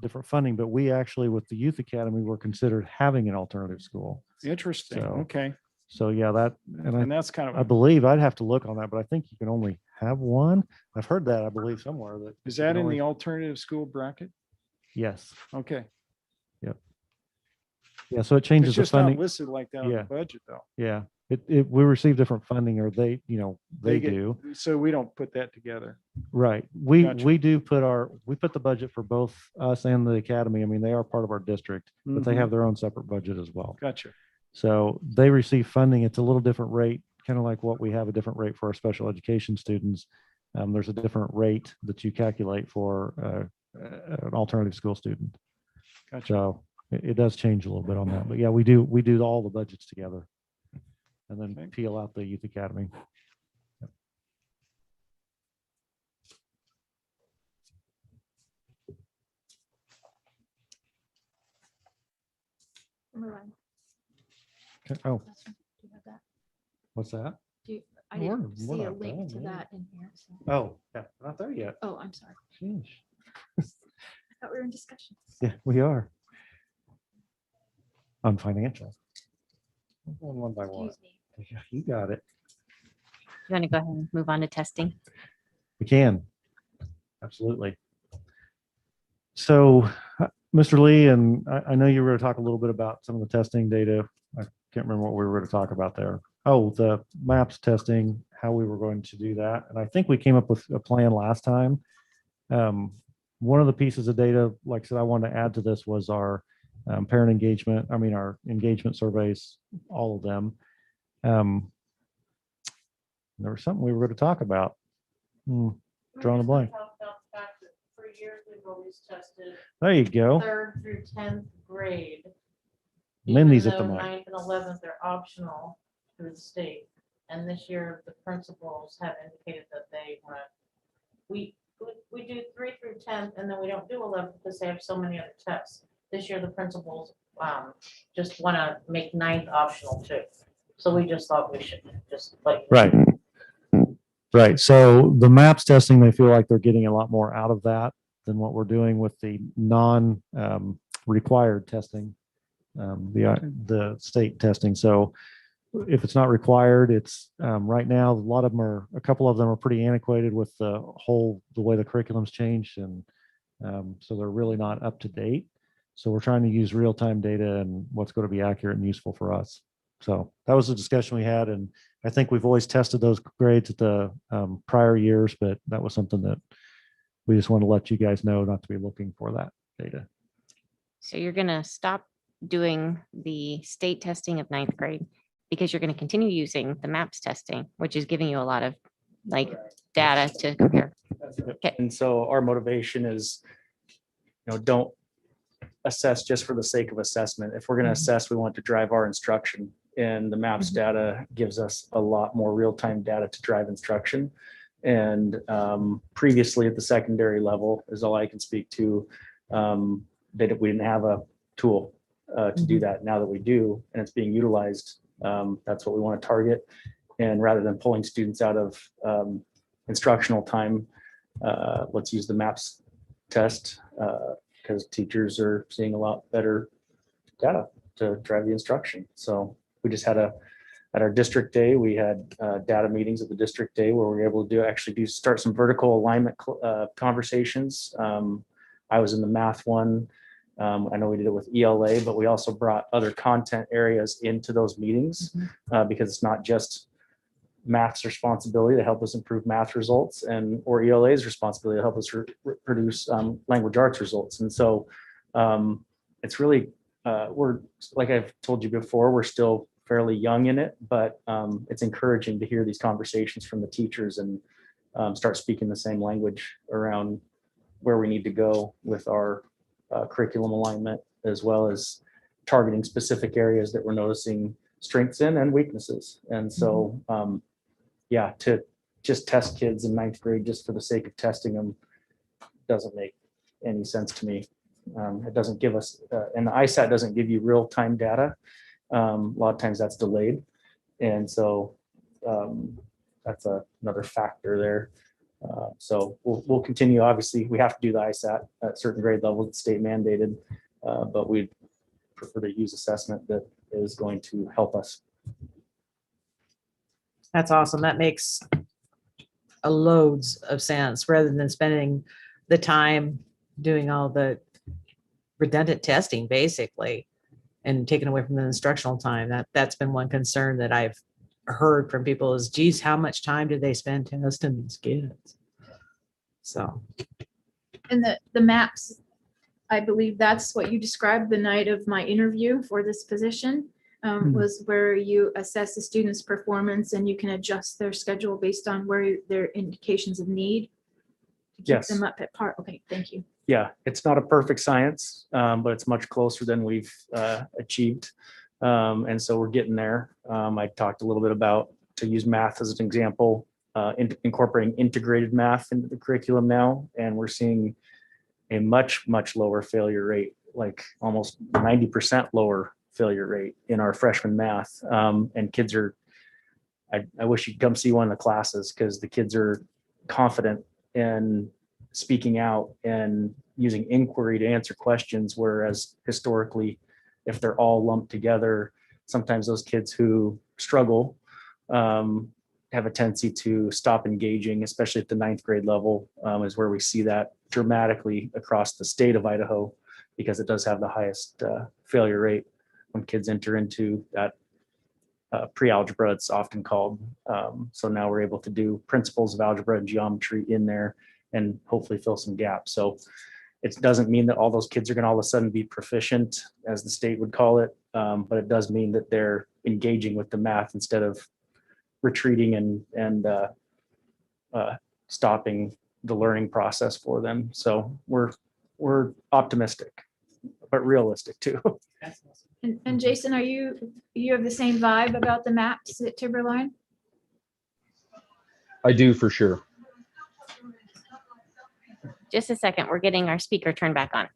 different funding, but we actually, with the Youth Academy, were considered having an alternative school. Interesting, So- okay. So yeah, that, And and that's kind I of, believe I'd have to look on that, but I think you can only have one. I've heard that, I believe somewhere that. is you that can in only- the alternative school bracket? Yes, Okay. yeah, so it It's changes the just not funding. listed like that on the Yeah. budget though. Yeah, we receive different funding, or they They get- do. So we don't put that together. Right. We Gotcha. we put the budget for both us and the academy. I mean, they are part of our district, but they Mhm. have their own separate budget as well. Gotcha. So they receive funding. It's a little different rate, kind of like what we have a different rate for our special education students. There's a different rate that you calculate for an alternative school student. Gotcha. So it does change a little bit on that. But yeah, we do all the budgets together and then Okay. peel out the youth academy. Timberline. Okay. Oh, That's one. Do you have that? what's that? I We're- didn't we're see a not link done to yet. that in here. So. Oh, yeah, not there yet. Oh, I'm sorry. Sheesh. I thought we were in discussion. Yeah, we are. On financial. We're going one by one. Excuse me. Yeah, you got it. You want to go ahead and move on to testing? We can. Absolutely. So, Mr. Lee, and I know you were going to talk a little bit about some of the testing data. I can't remember what we were going to talk about there. Oh, the maps testing, how we were going to do that. And I think we came up with a plan last time. One of the pieces of data, like I said, I wanted to add to this was our parent engagement. I mean, our engagement surveys, all of them. There was something we were going to talk about. Drawing a blank. For years, we've always tested There you go. 3rd through 10th grade. Mindy's even at the though mic. 9th and 11th are optional through the state. And this year, the principals have indicated that they want, we do 3 through 10th, and then we don't do 11th because they have so many other tests. This year, the principals just want to make 9th optional too. So we just thought we should just like. Right. Right. So the maps testing, they feel like they're getting a lot more out of that. than what we're doing with the non-required testing, the state testing. So if it's not required, it's right now, a couple of them are pretty antiquated with the way the curriculum's changed. And so they're really not up to date. So we're trying to use real-time data and what's going to be accurate and useful for us. So that was a discussion we had. And I think we've always tested those grades at the prior years, but that was something that we just want to let you guys know not to be looking for that data. So you're going to stop doing the state testing of ninth grade because you're going to continue using the MAPS testing, which is giving you a lot of data to compare. Okay. And so our motivation is, don't assess just for the sake of assessment. If we're going to assess, we want to drive our instruction, and the MAPS data gives us a lot more real-time data to drive instruction. And previously at the secondary level is all I can speak to, that we didn't have a tool to do that. Now that we do, and it's being utilized, that's what we want to target. And rather than pulling students out of instructional time, let's use the MAPS test because teachers are seeing a lot better data to drive the instruction. So we just had at our district day, we had data meetings at the district day where we were able to start some vertical alignment conversations. I was in the math one. I know we did it with ELA, but we also brought other content areas into those meetings because it's not just math's responsibility to help us improve math results or ELA's responsibility to help us produce language arts results. And so it's really, we're, like I've told you before, we're still fairly young in it, but it's encouraging to hear these conversations from the teachers and start speaking the same language around where we need to go with our curriculum alignment, as well as targeting specific areas that we're noticing strengths in and weaknesses. And so, yeah, to just test kids in ninth grade just for the sake of testing them doesn't make any sense to me. It doesn't give us, and the ISAT doesn't give you real-time data. A lot of times that's delayed. And so that's another factor there. So we'll continue. Obviously, we have to do the ISAT at certain grade levels, it's state mandated, but we prefer to use assessment that is going to help us. That's awesome. That makes loads of sense rather than spending the time doing all the redundant testing basically and taking away from the instructional time. That's been one concern that I've heard from people is, geez, how much time do they spend testing these kids? So. And the MAPS, I believe that's what you described the night of my interview for this position, was where you assess the student's performance and you can adjust their schedule based on where their indications of need to keep Yes. them up at par. Okay, thank you. Yeah, it's not a perfect science, but it's much closer than we've achieved. And so we're getting there. I talked a little bit about, to use math as an example, incorporating integrated math into the curriculum now, and we're seeing a much lower failure rate, like almost 90% lower failure rate in our freshman math. And kids are, I wish you'd come see one of the classes because the kids are confident in speaking out and using inquiry to answer questions, whereas historically, if they're all lumped together, sometimes those kids who struggle have a tendency to stop engaging, especially at the ninth grade level, is where we see that dramatically across the state of Idaho, because it does have the highest failure rate when kids enter into that pre-algebra, it's often called. So now we're able to do principles of algebra and geometry in there and hopefully fill some gaps. So it doesn't mean that all those kids are going to all of a sudden be proficient, as the state would call it, but it does mean that they're engaging with the math instead of retreating and stopping the learning process for them. So we're optimistic, but realistic too. And Jason, you have the same vibe about the MAPS at Timberline? I do for sure. Just a second, we're getting our speaker turned back on.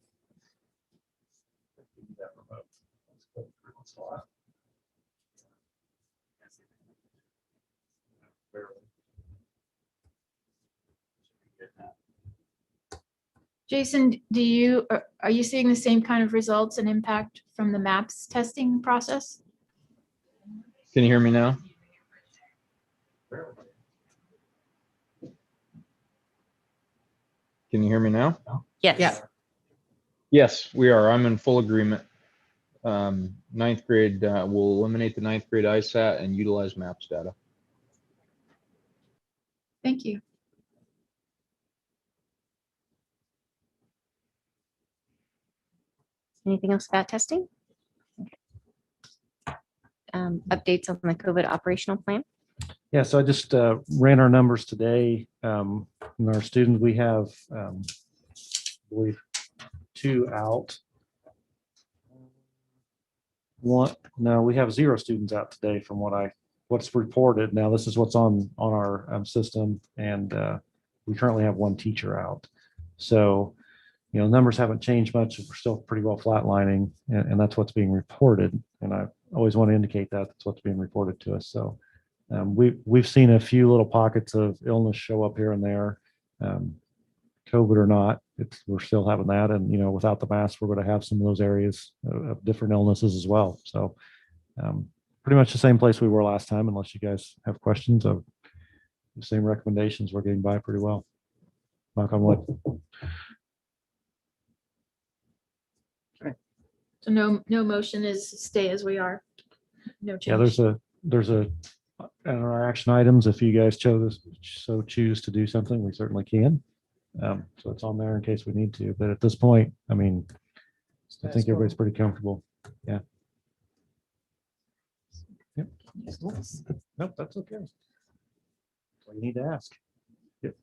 Jason, are you seeing the same kind of results and impact from the MAPS testing process? Can you hear me now? Can you hear me now? Yes. Yes, we are. I'm in full agreement. Ninth grade, will eliminate the ninth grade ISAT and utilize MAPS data. Thank you. Anything else about testing? Updates on the COVID operational plan? Yeah, so I just ran our numbers today. In our students, we have, I believe, 2 out. No, we have 0 students out today from what's reported. Now, this is what's on our system, and we currently have 1 teacher out. So, numbers haven't changed much. We're still pretty well flatlining, and that's what's being reported. And I always want to indicate that that's what's being reported to us. So we've seen a few little pockets of illness show up here and there, COVID or not. We're still having that, and without the mask, we're going to have some of those areas of different illnesses as well. So pretty much the same place we were last time, unless you guys have questions of the same recommendations. We're getting by pretty well. Knock on wood. So no motion is stay as we are. No change. Yeah, there's a in our action items. If you guys choose to do something, we certainly can. So it's on there in case we need to. But at this point, I think everybody's pretty comfortable. Yeah. Yep. Nope, that's okay. That's all you need to ask. Yep.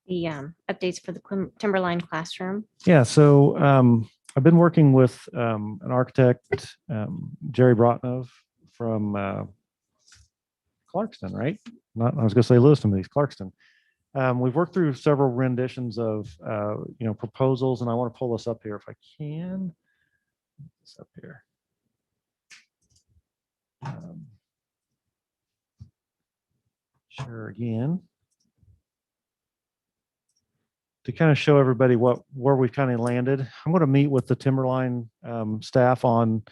The updates for the Timberline Classroom. Yeah, so I've been working with an architect, Jerry Brotnov from Clarkston, right? I was going to say Lewiston, but he's Clarkston. We've worked through several renditions of proposals, and I want to pull this up here if I can. It's up here. Sure, again. To kind of show everybody where we've kind of landed, I'm going to meet with the Timberline staff on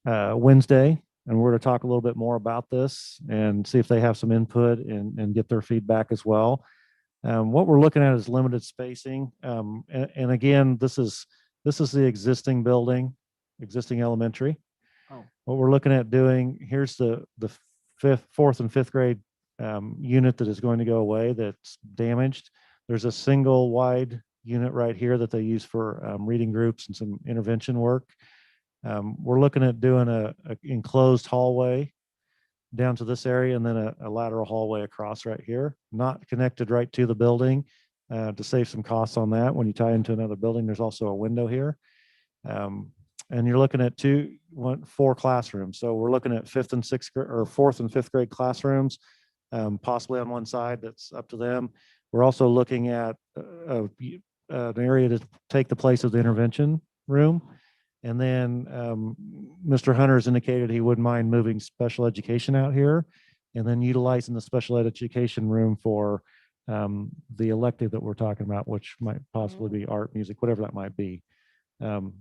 Wednesday, and we're going to talk a little bit more about this and see if they have some input and get their feedback as well. What we're looking at is limited spacing, and again, this is the existing building, existing elementary. Oh. What we're looking at doing, here's the 4th and 5th grade unit that is going to go away that's damaged. There's a single wide unit right here that they use for reading groups and some intervention work. We're looking at doing a enclosed hallway down to this area, and then a lateral hallway across right here, not connected right to the building, to save some costs on that. When you tie into another building, there's also a window here. And you're looking at 4 classrooms. So we're looking at 4th and 5th grade classrooms, possibly on one side. That's up to them. We're also looking at an area to take the place of the intervention room. And then Mr. Hunter has indicated he wouldn't mind moving special education out here and then utilizing the special education room for the elective that we're talking about, which might possibly be art, music, whatever that might be.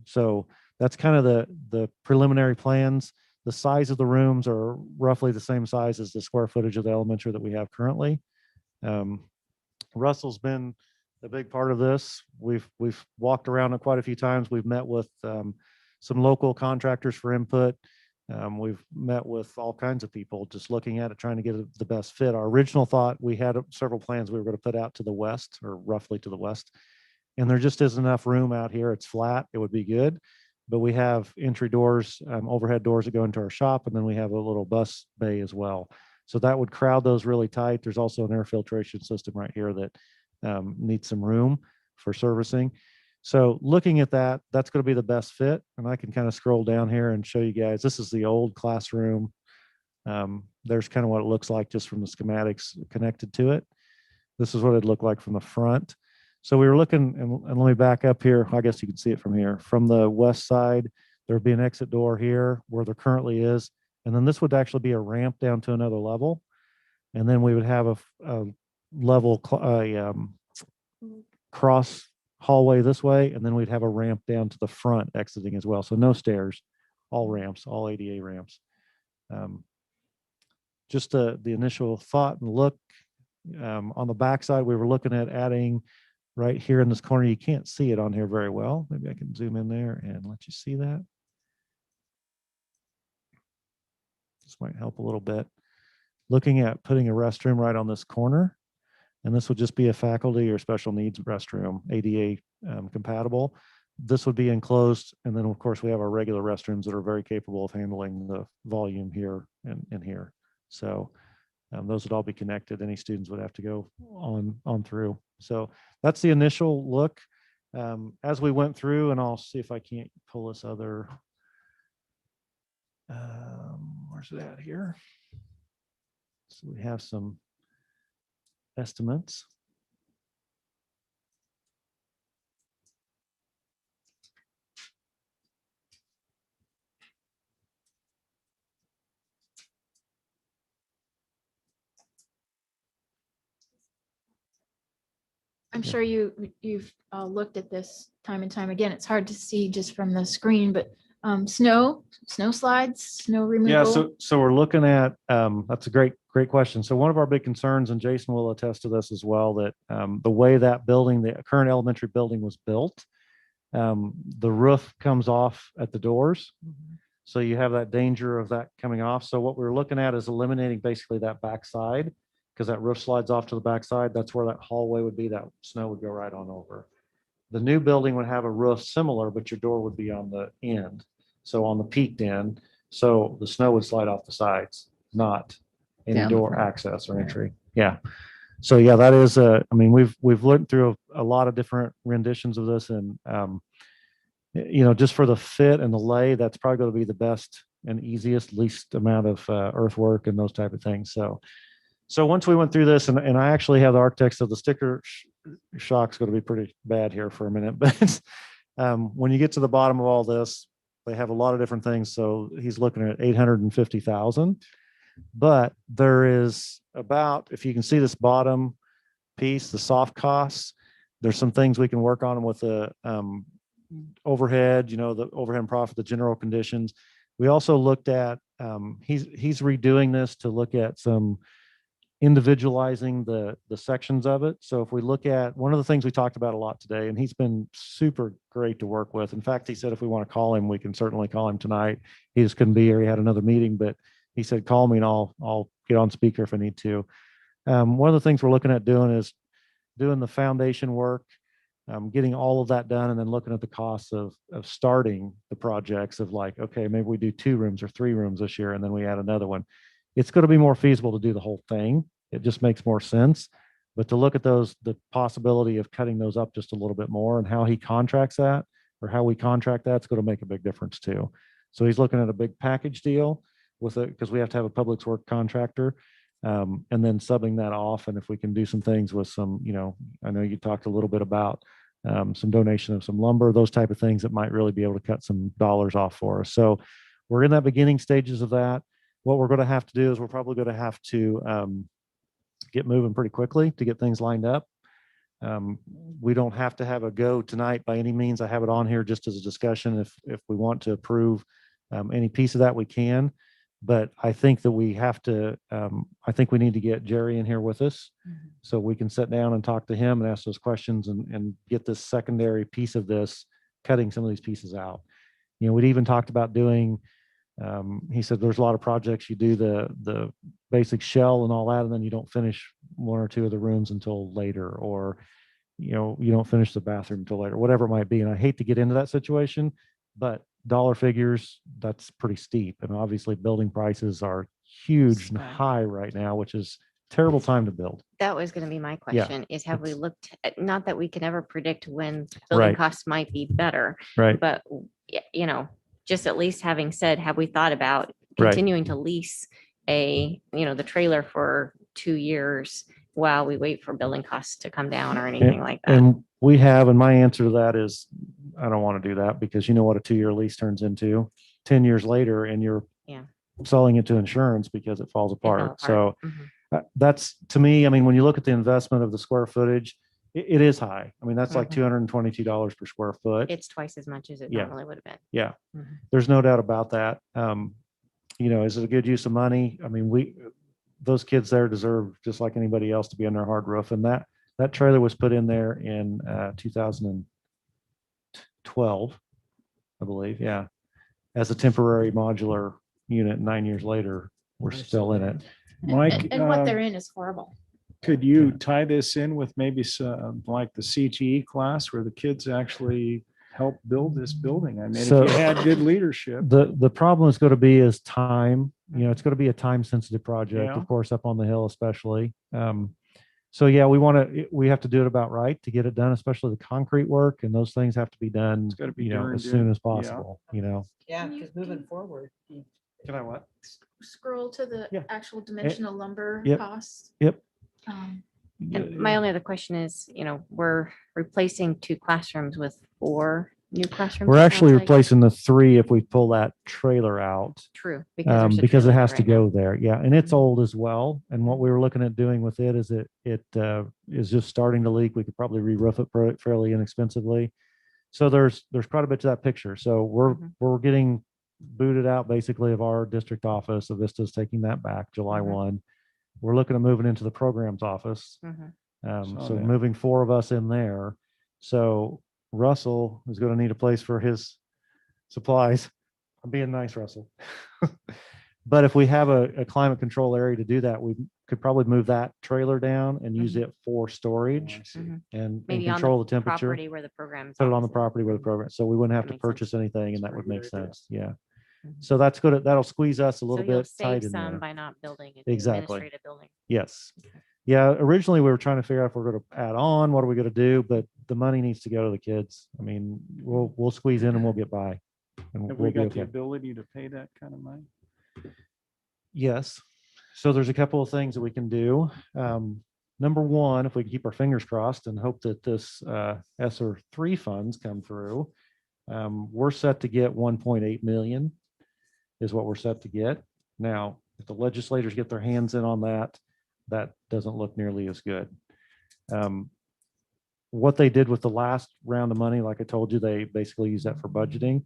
So that's kind of the preliminary plans. The size of the rooms are roughly the same size as the square footage of the elementary that we have currently. Russell's been a big part of this. We've walked around it quite a few times. We've met with some local contractors for input. We've met with all kinds of people just looking at it, trying to get the best fit. Our original thought, we had several plans we were going to put out to the west, or roughly to the west, and there just isn't enough room out here. It's flat. It would be good, but we have entry doors, overhead doors that go into our shop, and then we have a little bus bay as well. So that would crowd those really tight. There's also an air filtration system right here that needs some room for servicing. So looking at that, that's going to be the best fit. And I can kind of scroll down here and show you guys. This is the old classroom. There's kind of what it looks like just from the schematics connected to it. This is what it'd look like from the front. So we were looking, and let me back up here. I guess you can see it from here. From the west side, there would be an exit door here where there currently is. And then this would actually be a ramp down to another level. And then we would have a level, cross hallway this way, and then we'd have a ramp down to the front exiting as well. So no stairs, all ramps, all ADA ramps. Just the initial thought and look. On the backside, we were looking at adding right here in this corner. You can't see it on here very well. Maybe I can zoom in there and let you see that. This might help a little bit. Looking at putting a restroom right on this corner, and this would just be a faculty or special needs restroom, ADA compatible. This would be enclosed, and then of course we have our regular restrooms that are very capable of handling the volume here and here. So those would all be connected. Any students would have to go on through. So that's the initial look. As we went through, and I'll see if I can't pull this other. Where's it at here? So we have some estimates. I'm sure you've looked at this time and time again. It's hard to see just from the screen, but snow slides, snow removal. Yeah, so we're looking at, that's a great question. So one of our big concerns, and Jason will attest to this as well, that the way that building, the current elementary building was built, the roof comes off at the doors. So you have that danger of that coming off. So what we're looking at is eliminating basically that backside, because that roof slides off to the backside. That's where that hallway would be. That snow would go right on over. The new building would have a roof similar, but your door would be on the end. So on the peaked end, so the snow would slide off the sides, not any Down the door front. access or entry. Yeah. So yeah, that is I mean, we've looked through a lot of different renditions of this, and just for the fit and the lay, that's probably going to be the best and easiest, least amount of earthwork and those type of things. So once we went through this, and I actually have the architects, so the sticker shock's going to be pretty bad here for a minute, but when you get to the bottom of all this, they have a lot of different things. So he's looking at 850,000, but there is about, if you can see this bottom piece, the soft costs, there's some things we can work on with the overhead, the overhead and profit, the general conditions. We also looked at, he's redoing this to look at some individualizing the sections of it. So if we look at one of the things we talked about a lot today, and he's been super great to work with. In fact, he said if we want to call him, we can certainly call him tonight. He just couldn't be here. He had another meeting, but he said, call me and I'll get on speaker if I need to. One of the things we're looking at doing is doing the foundation work, getting all of that done, and then looking at the costs of starting the projects of like, okay, maybe we do 2 rooms or 3 rooms this year, and then we add another one. It's going to be more feasible to do the whole thing. It just makes more sense. But to look at the possibility of cutting those up just a little bit more, and how he contracts that, or how we contract that, it's going to make a big difference too. So he's looking at a big package deal with it, because we have to have a public works contractor, and then subbing that off. And if we can do some things with some, I know you talked a little bit about some donation of some lumber, those type of things that might really be able to cut some dollars off for us. So we're in that beginning stages of that. What we're going to have to do is we're probably going to have to get moving pretty quickly to get things lined up. We don't have to have a go tonight by any means. I have it on here just as a discussion. If we want to approve any piece of that, we can. But I think that we have to, I think we need to get Jerry in here with us, so we can sit down and talk to him and ask those questions, and get this secondary piece of this, cutting some of these pieces out. We'd even talked about doing, he said there's a lot of projects you do the basic shell and all that, and then you don't finish 1 or 2 of the rooms until later, or you don't finish the bathroom until later, whatever it might be. And I hate to get into that situation, but dollar figures, that's pretty steep. And obviously building prices are huge and high right now, which is terrible time to build. That was going to be my Yeah, question, is have we looked at, not that we can ever predict when building Right. costs might be better, Right. but just at least having said, have we thought about Right. continuing to lease the trailer for 2 years while we wait for building costs to come down or anything like that? And we have, and my answer to that is, I don't want to do that, because you know what a 2-year lease turns into 10 years later, and you're selling it to insurance because it falls apart. So Mhm. that's, to me, I mean, when you look at the investment of the square footage, it is high. I mean, that's like Mhm. $222 per square foot. It's twice as much as it Yeah. normally would have been. Yeah, Mhm. there's no doubt about that. Is it a good use of money? I mean, those kids there deserve just like anybody else to be under a hard roof. And that trailer was put in there in 2012, I believe. Yeah. As a temporary modular unit. 9 years later, we're still in it. Mike, And what they're in is horrible. could you tie this in with maybe some, like the CTE class where the kids actually help build this building? I mean, if So- you had good leadership. The problem is going to be is time. It's going to be a time sensitive project, Yeah. of course, up on the hill, especially. So yeah, we have to do it about right to get it done, especially the concrete work, and those things have to be done, It's gotta be darn as good. soon as Yeah. possible, Yeah, Can you- because moving forward. Can I what? Scroll to the Yeah. actual dimensional lumber Yep. costs. Yep. Um, And my only other question is, we're replacing 2 classrooms with 4 new classrooms. We're it actually sounds like. replacing the 3 if we pull that trailer out. True. Because there's a it trailer has to right now. go there. Yeah. And it's Mhm. old as well. And what we were looking at doing with it is it is just starting to leak. We could probably re-roof it fairly inexpensively. So there's quite a bit to that picture. So Mhm. we're getting booted out basically of our district office. So Vista's taking that back July Mhm. 1. We're looking at moving into the programs office. Mhm. Saw So that. moving 4 of us in there. So Russell is going to need a place for his supplies. I'm being nice, Russell. But if we have a climate control area to do that, we could probably move that trailer down and use Mhm. it for storage Mhm. and Maybe on control the the temperature. property where the programs. Put it on the property where the program, so we wouldn't have That to makes sense. purchase anything, and that That's would a pretty make good idea. sense. Yeah. Mhm. So that's good. That'll squeeze us a So little you'll bit tight save in some there. by not building an Exactly. administrative building. Yes. Yeah. Originally, we were trying to figure out if we're going to add on, what are we going to do? But the money needs to go to the kids. I mean, we'll squeeze in and we'll get by. And Have we'll we be got the okay. ability to pay that kind of money? Yes. So there's a couple of things that we can do. Number one, if we keep our fingers crossed and hope that this ESSER 3 funds come through, we're set to get 1.8 million is what we're set to get. Now, if the legislators get their hands in on that, that doesn't look nearly as good. What they did with the last round of money, like I told you, they basically use that for budgeting.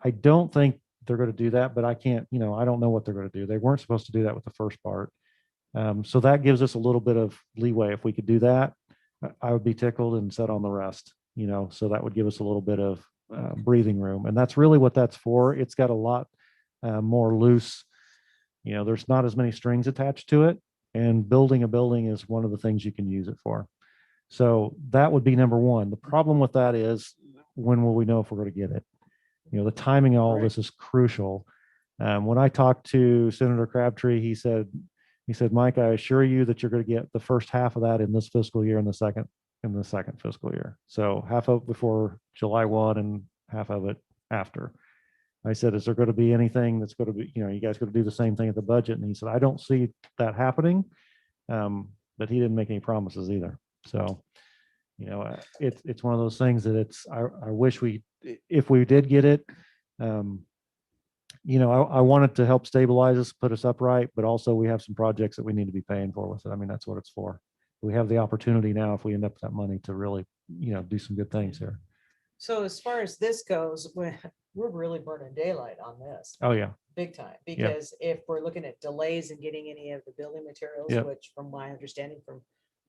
I don't think they're going to do that, but I can't, I don't know what they're going to do. They weren't supposed to do that with the first part. So that gives us a little bit of leeway. If we could do that, I would be tickled and set on the rest, so that would give us a little bit of breathing room. And that's really what that's for. It's got a lot more loose, there's not as many strings attached to it. And building a building is one of the things you can use it for. So that would be number one. The problem with that is, when will we know if we're going to get it? The timing of all this is crucial. When I talked to Senator Crabtree, he said, Mike, I assure you that you're going to get the first half of that in this fiscal year and the second fiscal year. So half of it before July 1 and half of it after. I said, is there going to be anything that's going to be, you guys going to do the same thing at the budget? And he said, I don't see that happening. But he didn't make any promises either. So, it's one of those things that I wish if we did get it, I want it to help stabilize us, put us upright, but also we have some projects that we need to be paying for with it. I mean, that's what it's for. We have the opportunity now, if we end up with that money, to really, do some good things here. So as far as this goes, we're really burning daylight on this. Oh, yeah. Big time, because if we're looking at delays in getting any of the building materials, Yep. which from my understanding from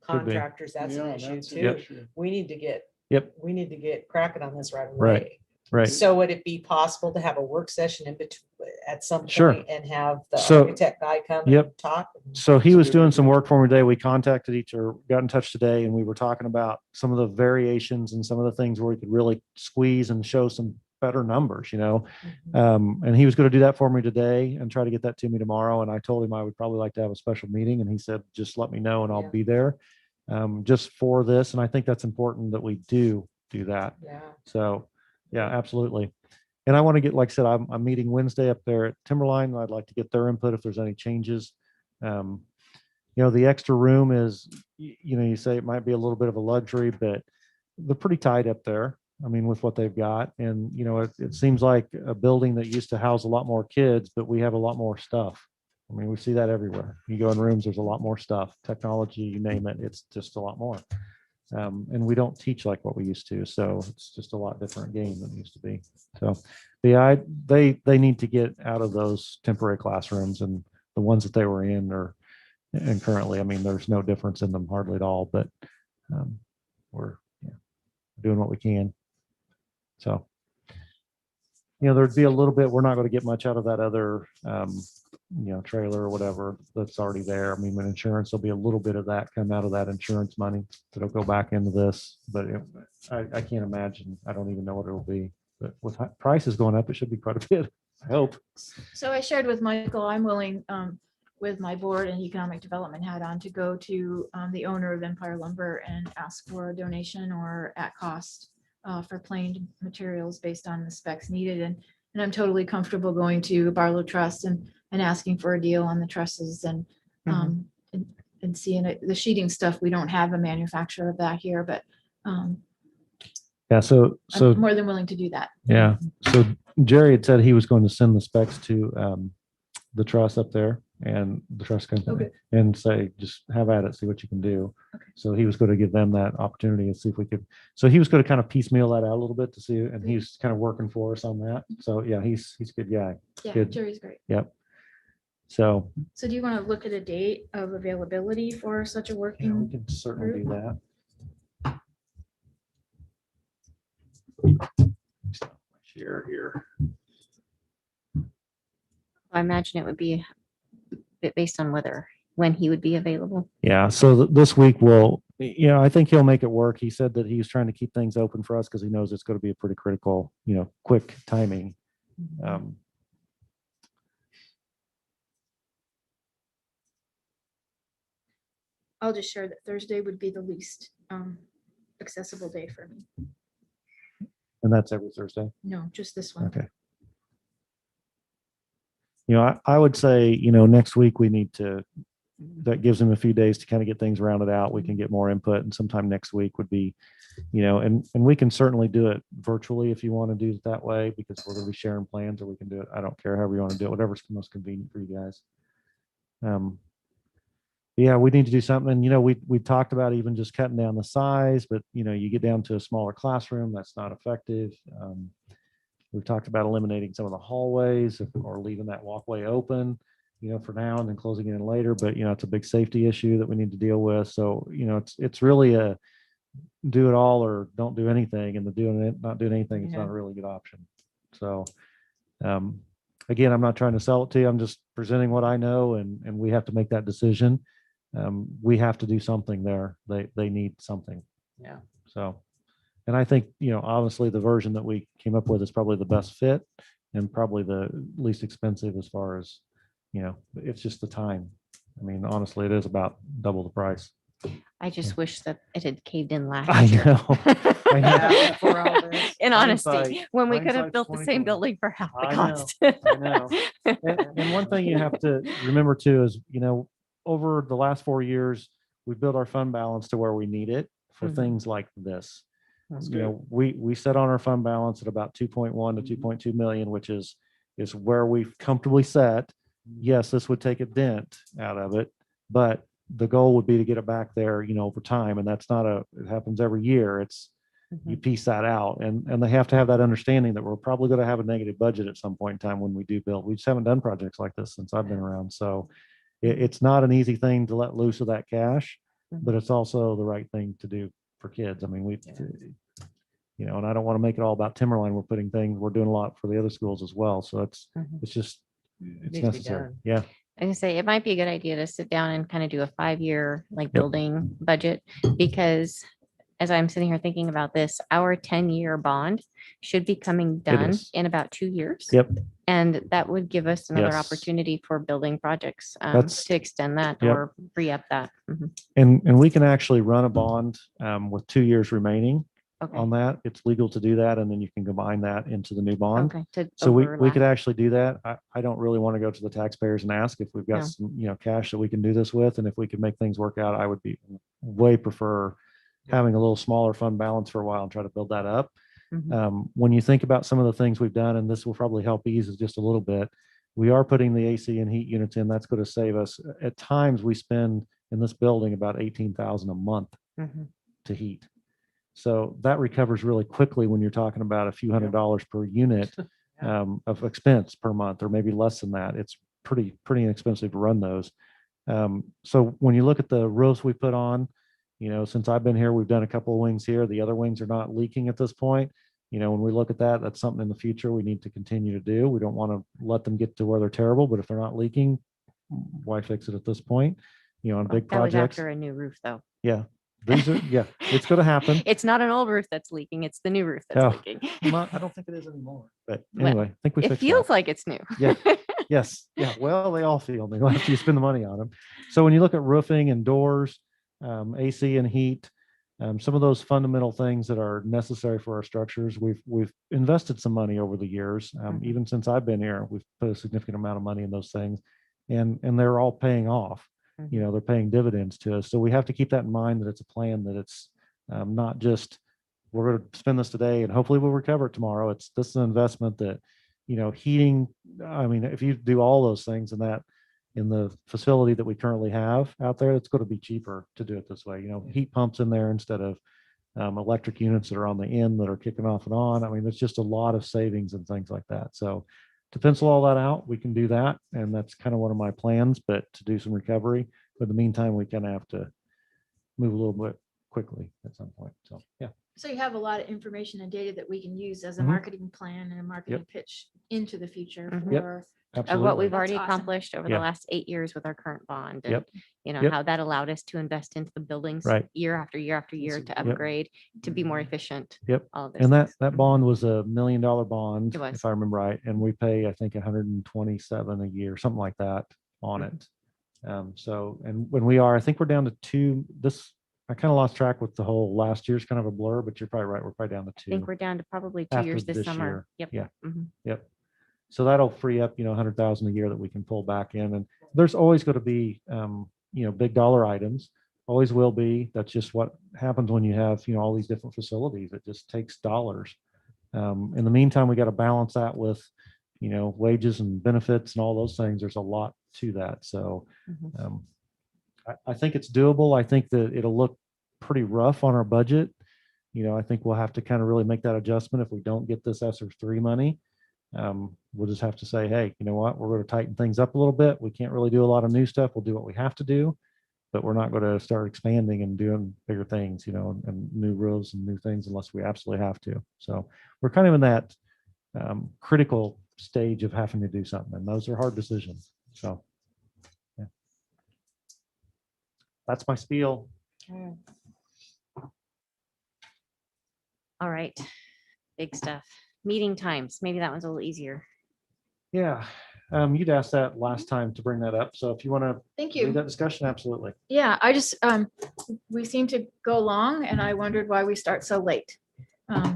Could be. contractors, that's an Yeah, issue that's an too. issue. We need to get, Yep. we need to get cracking on this right Right. away. Right. So would it be possible to have a work session in between at some Sure. point and have the So- architect guy come Yep. and talk? So he was doing some work for me today. We contacted got in touch today, and we were talking about some of the variations and some of the things where we could really squeeze and show some better numbers, and he was going to do that for me today and try to get that to me tomorrow. And I told him I would probably like to have a special meeting, and he said, just let me know and I'll Yeah. be there just for this. And I think that's important that we do that. Yeah. So, yeah, absolutely. And I want to get, like I said, I'm meeting Wednesday up there at Timberline. I'd like to get their input if there's any changes. The extra room is, you say it might be a little bit of a luxury, but they're pretty tight up there. I mean, with what they've got. And, it seems like a building that used to house a lot more kids, but we have a lot more stuff. I mean, we see that everywhere. You go in rooms, there's a lot more stuff, technology, you name it, it's just a lot more. And we don't teach like what we used to. So it's just a lot different game than it used to be. So yeah, they need to get out of those temporary classrooms, and the ones that they were in and currently, I mean, there's no difference in them hardly at all, but we're doing what we can. So, there'd be a little bit, we're not going to get much out of that other, trailer or whatever that's already there. I mean, with insurance, there'll be a little bit of that come out of that insurance money that'll go back into this, but I can't imagine. I don't even know what it'll be, but with prices going up, it should be quite a bit. I hope. So I shared with Michael, I'm willing, with my board and economic development hat on, to go to the owner of Empire Lumber and ask for a donation or at cost for planed materials based on the specs needed. And I'm totally comfortable going to Barlow Trust and asking for a deal on the trusses and and seeing it. The sheeting stuff, we don't have a manufacturer of that here, but Yeah. So I'm more than willing to do that. yeah. So Jerry had said he was going to send the specs to the trust up there and the trust company and say, just have at it, see what you can do. So he was going to give them that opportunity and see if we could. So he was going to kind of piecemeal that out a little bit to see, and he's kind of working for us on that. So yeah, he's a good guy. Yeah, Good. Jerry's great. Yep. So So do you want to look at a date of availability for such a yeah, working? we can certainly do that. Share here. I imagine it would be a bit based on when he would be available. Yeah, so this week I think he'll make it work. He said that he's trying to keep things open for us because he knows it's going to be a pretty critical, quick timing. I'll just share that Thursday would be the least accessible day for me. And that's every Thursday. No, just this one. Okay. I would say, next week we need to, that gives him a few days to kind of get things rounded out. We can get more input, and sometime next week would be, and we can certainly do it virtually if you want to do it that way, because we're going to be sharing plans, or we can do it. I don't care however you want to do it, whatever's most convenient for you guys. Yeah, we need to do something. And, we talked about even just cutting down the size, but, you get down to a smaller classroom, that's not effective. We've talked about eliminating some of the hallways or leaving that walkway open, for now and then closing it in later. But, it's a big safety issue that we need to deal with. So, it's really a do it all or don't do anything. And not doing anything is not a really good option. So, again, I'm not trying to sell it to you. I'm just presenting what I know, and we have to make that decision. We have to do something there. They need something. Yeah. So, and I think, obviously the version that we came up with is probably the best fit and probably the least expensive as far as, it's just the time. I mean, honestly, it is about double the price. I just wish that it had caved in last I year. know. I know. Yeah, before all this. In honesty, Hindsight- when we could have hindsight's built the same 20/20. building for half the I know, cost. I know. And one thing you have to remember too is, over the last 4 years, we've built our fund balance to where we need it for Mhm. things like this. That's We set on our fund balance at about 2.1 to 2.2 million, which is where we've comfortably set. Yes, this would take a dent out of it, but the goal would be to get it back there, over time. And that's it happens every year. You piece that out, and they have to have that understanding that we're probably going to have a negative budget at some point in time when we do build. We just haven't done projects like this since I've been around. So it's not an easy thing to let loose of that cash, but it's also the right thing to do for kids. I mean, and I don't want to make it all about Timberline. We're doing a lot for the other schools as well. So it's just, it's Needs to be necessary. done. Yeah. I can say it might be a good idea to sit down and kind of do a 5-year building budget, because as I'm sitting here thinking about this, our 10-year bond should be coming done is. in about 2 years. Yep. And that would give us another Yes. opportunity for building projects That's- to extend that Yep. or re-up that. Mhm. And we can actually run a bond with 2 years remaining Okay. on that. It's legal to do that. And then you can combine that into the new bond. Okay. To So we overlap. could actually do that. I don't really want to go to the taxpayers and ask if we've got No. some, cash that we can do this with. And if we could make things work out, I would be way prefer having a little smaller fund balance for a while and try to build that up. Mhm. When you think about some of the things we've done, and this will probably help ease it just a little bit, we are putting the AC and heat units in. That's going to save us. At times we spend in this building about 18,000 a month. Mhm. to heat. So that recovers really quickly when you're talking about a few $100s per unit of expense per month, or maybe less than that. It's pretty inexpensive to run those. So when you look at the roofs we put on, since I've been here, we've done a couple of wings here. The other wings are not leaking at this point. When we look at that, that's something in the future we need to continue to do. We don't want to let them get to where they're terrible, but if they're not leaking, why fix it at this point? On big That was projects. after a new roof, though. Yeah, it's going to happen. It's not an old roof that's leaking. It's the new roof that's Oh, leaking. I don't think it is anymore. But Well, anyway, I think we It fixed feels that. like it's new. Yeah. Yes. Yeah. Well, they all feel new after you spend the money on them. So when you look at roofing and doors, AC and heat, some of those fundamental things that are necessary for our structures, we've invested some money over the years. Even since I've been here, we've put a significant amount of money in those things, and they're all paying off. They're paying dividends to us. So we have to keep that in mind, that it's a plan, that it's not just we're going to spend this today and hopefully we'll recover it tomorrow. This is an investment that, heating. I mean, if you do all those things in the facility that we currently have out there, it's going to be cheaper to do it this way. Heat pumps in there instead of electric units that are on the end that are kicking off and on. I mean, there's just a lot of savings and things like that. So to pencil all that out, we can do that. And that's kind of one of my plans, but to do some recovery. But in the meantime, we kind of have to move a little bit quickly at some point. So, yeah. So you have a lot of information and data that we can use as a Mhm. marketing plan and a marketing pitch into the future Mhm. Yep. for Of Absolutely. what we've That's already awesome. accomplished over Yeah. the last 8 years with our current bond. And, Yep. you know, Yep. how that allowed us to invest into the buildings Right. year after year after year to Yep. upgrade, to be more efficient. Yep. All of those And things. that bond was $1 million bond, It was. if I remember right. And we pay, I think, 127 a year, something like that on it. So, and when I think we're down to two, I kind of lost track with the whole last year's kind of a blur, but you're probably right. We're probably down to I think 2 we're down to probably 2 after years this summer. year. Yep. Yeah. Mhm. Yep. So that'll free up, 100,000 a year that we can pull back in. And there's always going to be, big dollar items. Always will be. That's just what happens when you have, all these different facilities. It just takes dollars. In the meantime, we got to balance that with, wages and benefits and all those things. There's a lot to that. So Mhm. I think it's doable. I think that it'll look pretty rough on our budget. I think we'll have to kind of really make that adjustment if we don't get this ESSER 3 money. We'll just have to say, hey, you know what, we're going to tighten things up a little bit. We can't really do a lot of new stuff. We'll do what we have to do, but we're not going to start expanding and doing bigger things, and new rules and new things unless we absolutely have to. So we're kind of in that critical stage of having to do something, and those are hard decisions. So yeah. That's my spiel. All right. Big stuff. Meeting times. Maybe that one's a little easier. Yeah. You'd asked that last time to bring that up. So if you want to Thank lead you. that discussion, absolutely. Yeah, I just, we seem to go long and I wondered why we start so late.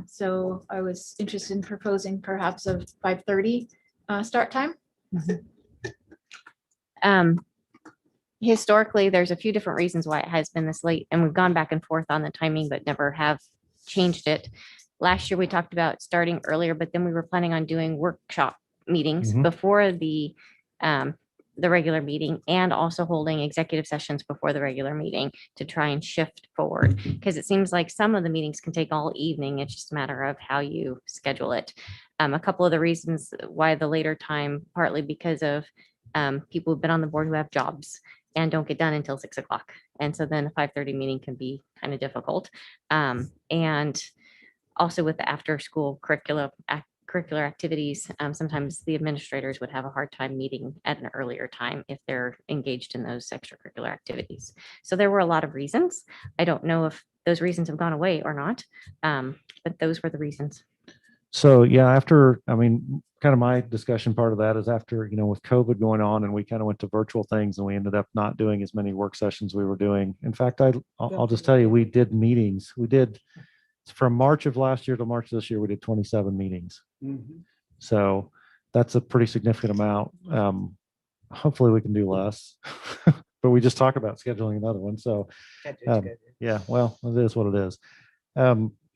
So I was interested in proposing perhaps a 5:30 start time. Historically, there's a few different reasons why it has been this late, and we've gone back and forth on the timing, but never have changed it. Last year, we talked about starting earlier, but then we were planning on doing workshop meetings Mhm. before the regular meeting, and also holding executive sessions before the regular meeting to try and shift forward. Because it seems like some of the meetings can take all evening. It's just a matter of how you schedule it. A couple of the reasons why the later time, partly because of people who've been on the board who have jobs and don't get done until 6 o'clock. And so then a 5:30 meeting can be kind of difficult. And also with the after school curricular activities, sometimes the administrators would have a hard time meeting at an earlier time if they're engaged in those extracurricular activities. So there were a lot of reasons. I don't know if those reasons have gone away or not, but those were the reasons. So yeah, kind of my discussion part of that is after, with COVID going on and we kind of went to virtual things and we ended up not doing as many work sessions we were doing. In fact, I'll just tell you, we did meetings. We did from March of last year to March of this year, we did 27 meetings. So that's a pretty significant amount. Hopefully we can do less, but we just talk about scheduling another one. So yeah, well, it is what it is.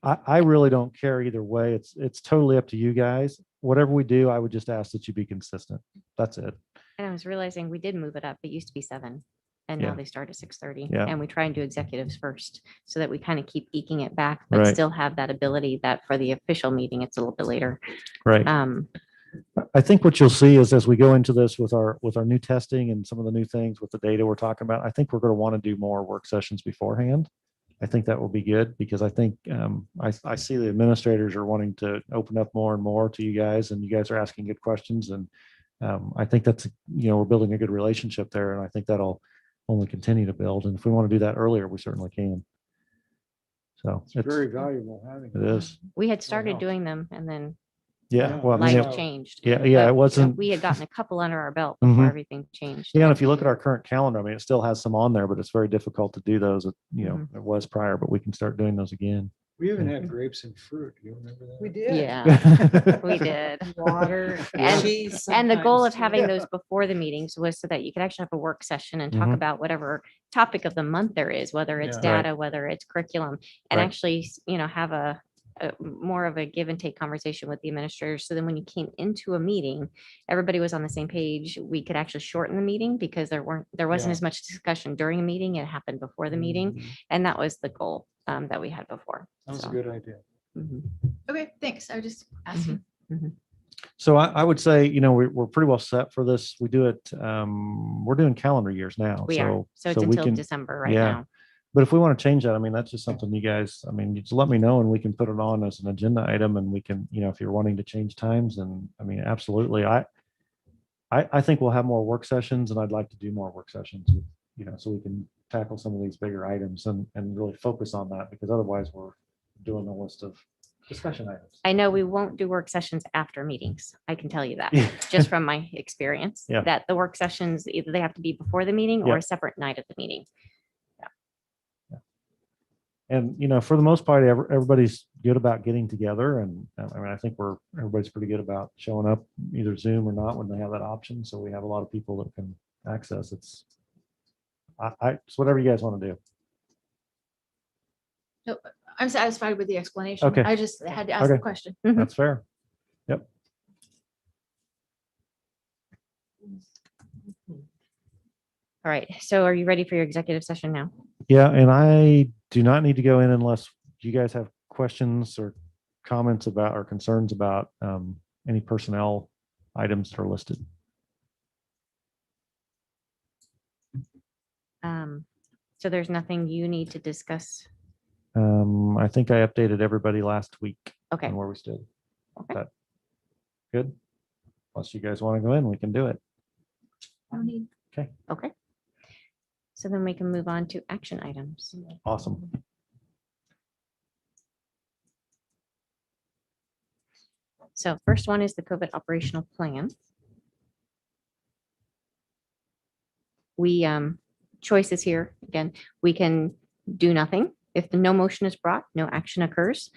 I really don't care either way. It's totally up to you guys. Whatever we do, I would just ask that you be consistent. That's it. And I was realizing we did move it up. It used to be 7. and now Yeah. they start at 6:30. Yeah. And we try and do executives first so that we kind of keep eking it back, but Right. still have that ability that for the official meeting, it's a little bit later. Right. I think what you'll see is as we go into this with our new testing and some of the new things with the data we're talking about, I think we're going to want to do more work sessions beforehand. I think that will be good because I think I see the administrators are wanting to open up more and more to you guys, and you guys are asking good questions. And I think that's, we're building a good relationship there, and I think that'll only continue to build. And if we want to do that earlier, we certainly can. So It's very valuable having. it is. We had started helps. doing them and then Yeah. Well, I mean, life it- changed. yeah, But it wasn't. we had gotten a couple under our belt before Mhm. everything changed. Yeah, and if you look at our current calendar, I mean, it still has some on there, but it's very difficult to do those. It was prior, but we can start doing those again. We even had grapes and fruit. Do you remember that? We did. Yeah, we did. Water, And- cheese. And the goal of sometimes, having too. those before the meetings was so that you could actually have a work session and talk Mhm. about whatever topic of the month there is, whether it's Yeah. Right. data, whether it's curriculum, and Right. actually, have a more of a give and take conversation with the administrators. So then when you came into a meeting, everybody was on the same page. We could actually shorten the meeting because there wasn't Yeah. as much discussion during a meeting. It happened before the meeting. Mhm. And that was the goal that we had before. That was a So, good idea. mhm. Okay, thanks. I just asked you. So I would say, we're pretty well set for this. We do it, we're doing calendar years now. We are. So it's we until can- December right yeah. now. But if we want to change that, I mean, that's just something you guys, I mean, you just let me know and we can put it on as an agenda item and we can, if you're wanting to change times, and I mean, absolutely. I think we'll have more work sessions, and I'd like to do more work sessions, so we can tackle some of these bigger items and really focus on that, because otherwise we're doing a list of discussion items. I know we won't do work sessions after meetings. I can tell you that, Yeah. just from my experience, Yeah. that the work sessions, either they have to be before the meeting Yeah. or a separate night of the meeting. And, for the most part, everybody's good about getting together. And I mean, I think everybody's pretty good about showing up either Zoom or not when they have that option. So we have a lot of people that can access. It's whatever you guys want to do. I'm satisfied with the explanation. Okay. I just had to ask the Okay. question. Mhm. That's fair. Yep. All right. So are you ready for your executive session now? Yeah. And I do not need to go in unless you guys have questions or comments about or concerns about any personnel items that are listed. So there's nothing you need to discuss. I think I updated everybody last week Okay. on where we stood. Okay. That good? Unless you guys want to go in, we can do it. No need. Okay. So then we can move on to action items. Awesome. So first one is the COVID operational plan. We, choices here, again, we can do nothing. If no motion is brought, no action occurs.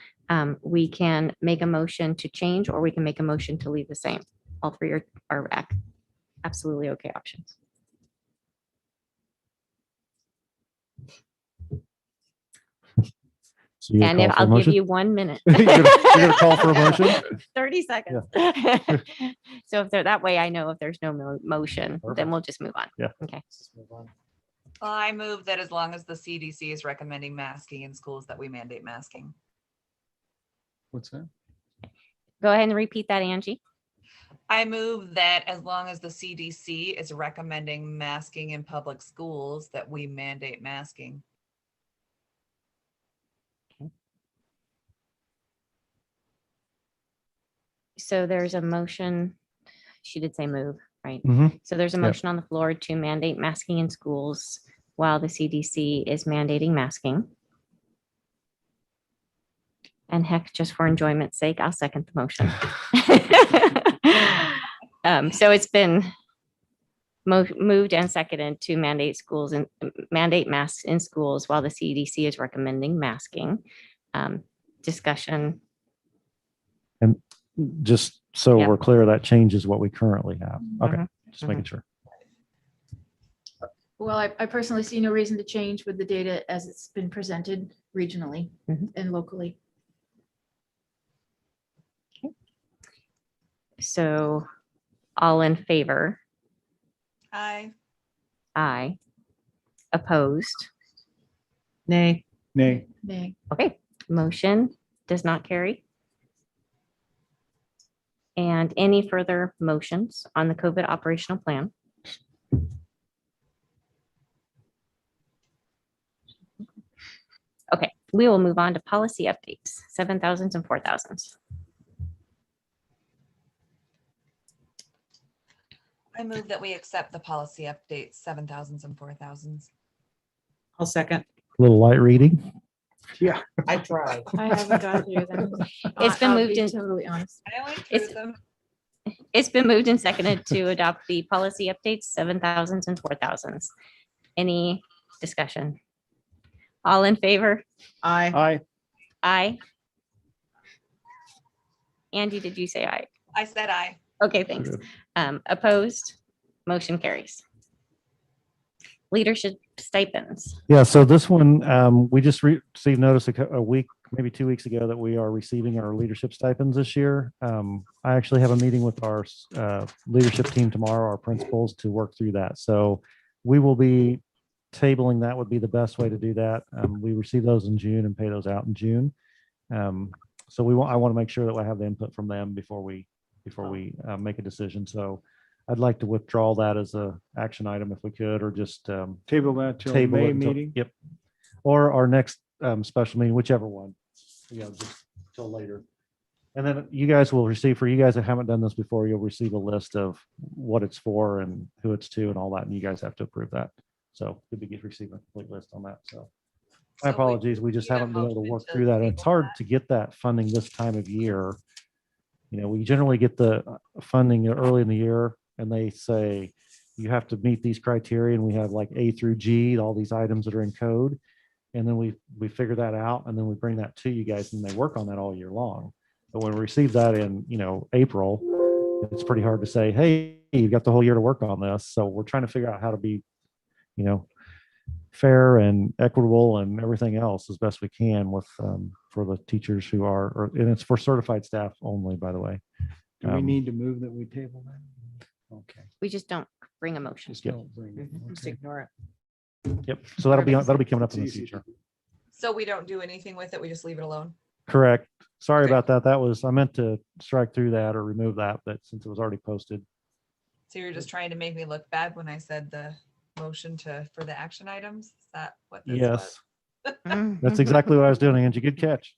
We can make a motion to change, or we can make a motion to leave the same. All three are absolutely okay options. So you're And gonna if call for a I'll give motion? you 1 minute. You're gonna call for a motion? 30 seconds. So if they're that way, I know if there's no motion, Perfect. then we'll just move on. Yeah. Okay. Well, I move that as long as the CDC is recommending masking in schools, that we mandate masking. What's that? Go ahead and repeat that, Angie. I move that as long as the CDC is recommending masking in public schools, that we mandate masking. So there's a motion. She did say move, right? Mhm. So there's a Yep. motion on the floor to mandate masking in schools while the CDC is mandating masking. And heck, just for enjoyment's sake, I'll second the motion. So it's been moved and seconded to mandate masks in schools while the CDC is recommending masking. Discussion. Just so Yeah. we're clear, that changes what we currently have. Okay, Mhm, just making sure. Well, I personally see no reason to change with the data as it's been presented regionally Mhm. and locally. So all in favor? Aye. Aye. Opposed? Nay. Nay. Nay. Okay, motion does not carry. And any further motions on the COVID operational plan? Okay, we will move on to policy updates, 7,000s and 4,000s. I move that we accept the policy updates, 7,000s and 4,000s. I'll second. A little light reading. I tried. I haven't got through them. It's been I'll moved be in- Totally honest. I only It's- threw them. It's been moved and seconded to adopt the policy updates, 7,000s and 4,000s. Any discussion? All in favor? Aye. Aye. Aye. Andy, did you say aye? I said aye. Okay, thanks. Opposed? Motion carries. Leadership stipends. Yeah, so this one, we just received notice a week, maybe 2 weeks ago that we are receiving our leadership stipends this year. I actually have a meeting with our leadership team tomorrow, our principals, to work through that. So we will be tabling that would be the best way to do that. We receive those in June and pay those out in June. So I want to make sure that I have the input from them before we make a decision. So I'd like to withdraw that as a action item if we could, or just Table that till table May it until- meeting. Yep. Or our next special meeting, whichever one. Just till later. And then you guys will receive, for you guys that haven't done this before, you'll receive a list of what it's for and who it's to and all that, and you guys have to approve that. So you'll be receiving a complete list on that. So my So apologies, we just need a haven't been able to motion work to through that. And it's table hard that. to get that funding this time of year. We generally get the funding early in the year, and they say you have to meet these criteria, and we have like A through G, all these items that are in code. And then we figure that out, and then we bring that to you guys, and they work on that all year long. But when we receive that in, April, it's pretty hard to say, hey, you've got the whole year to work on this. So we're trying to figure out how to be, fair and equitable and everything else as best we can with, for the teachers who are, and it's for certified staff only, by the way. Do we Um, need to move that we table that? Okay. We just don't bring a motion. Just don't bring it. Just Okay. ignore it. Yep. So that'll be coming up in the It's easy. future. So we don't do anything with it. We just leave it alone. Correct. Sorry Okay. about that. I meant to strike through that or remove that, but since it was already posted. So you're just trying to make me look bad when I said the motion for the action items? Is that what this Yes, was? that's exactly what I was doing, Angie. Good catch.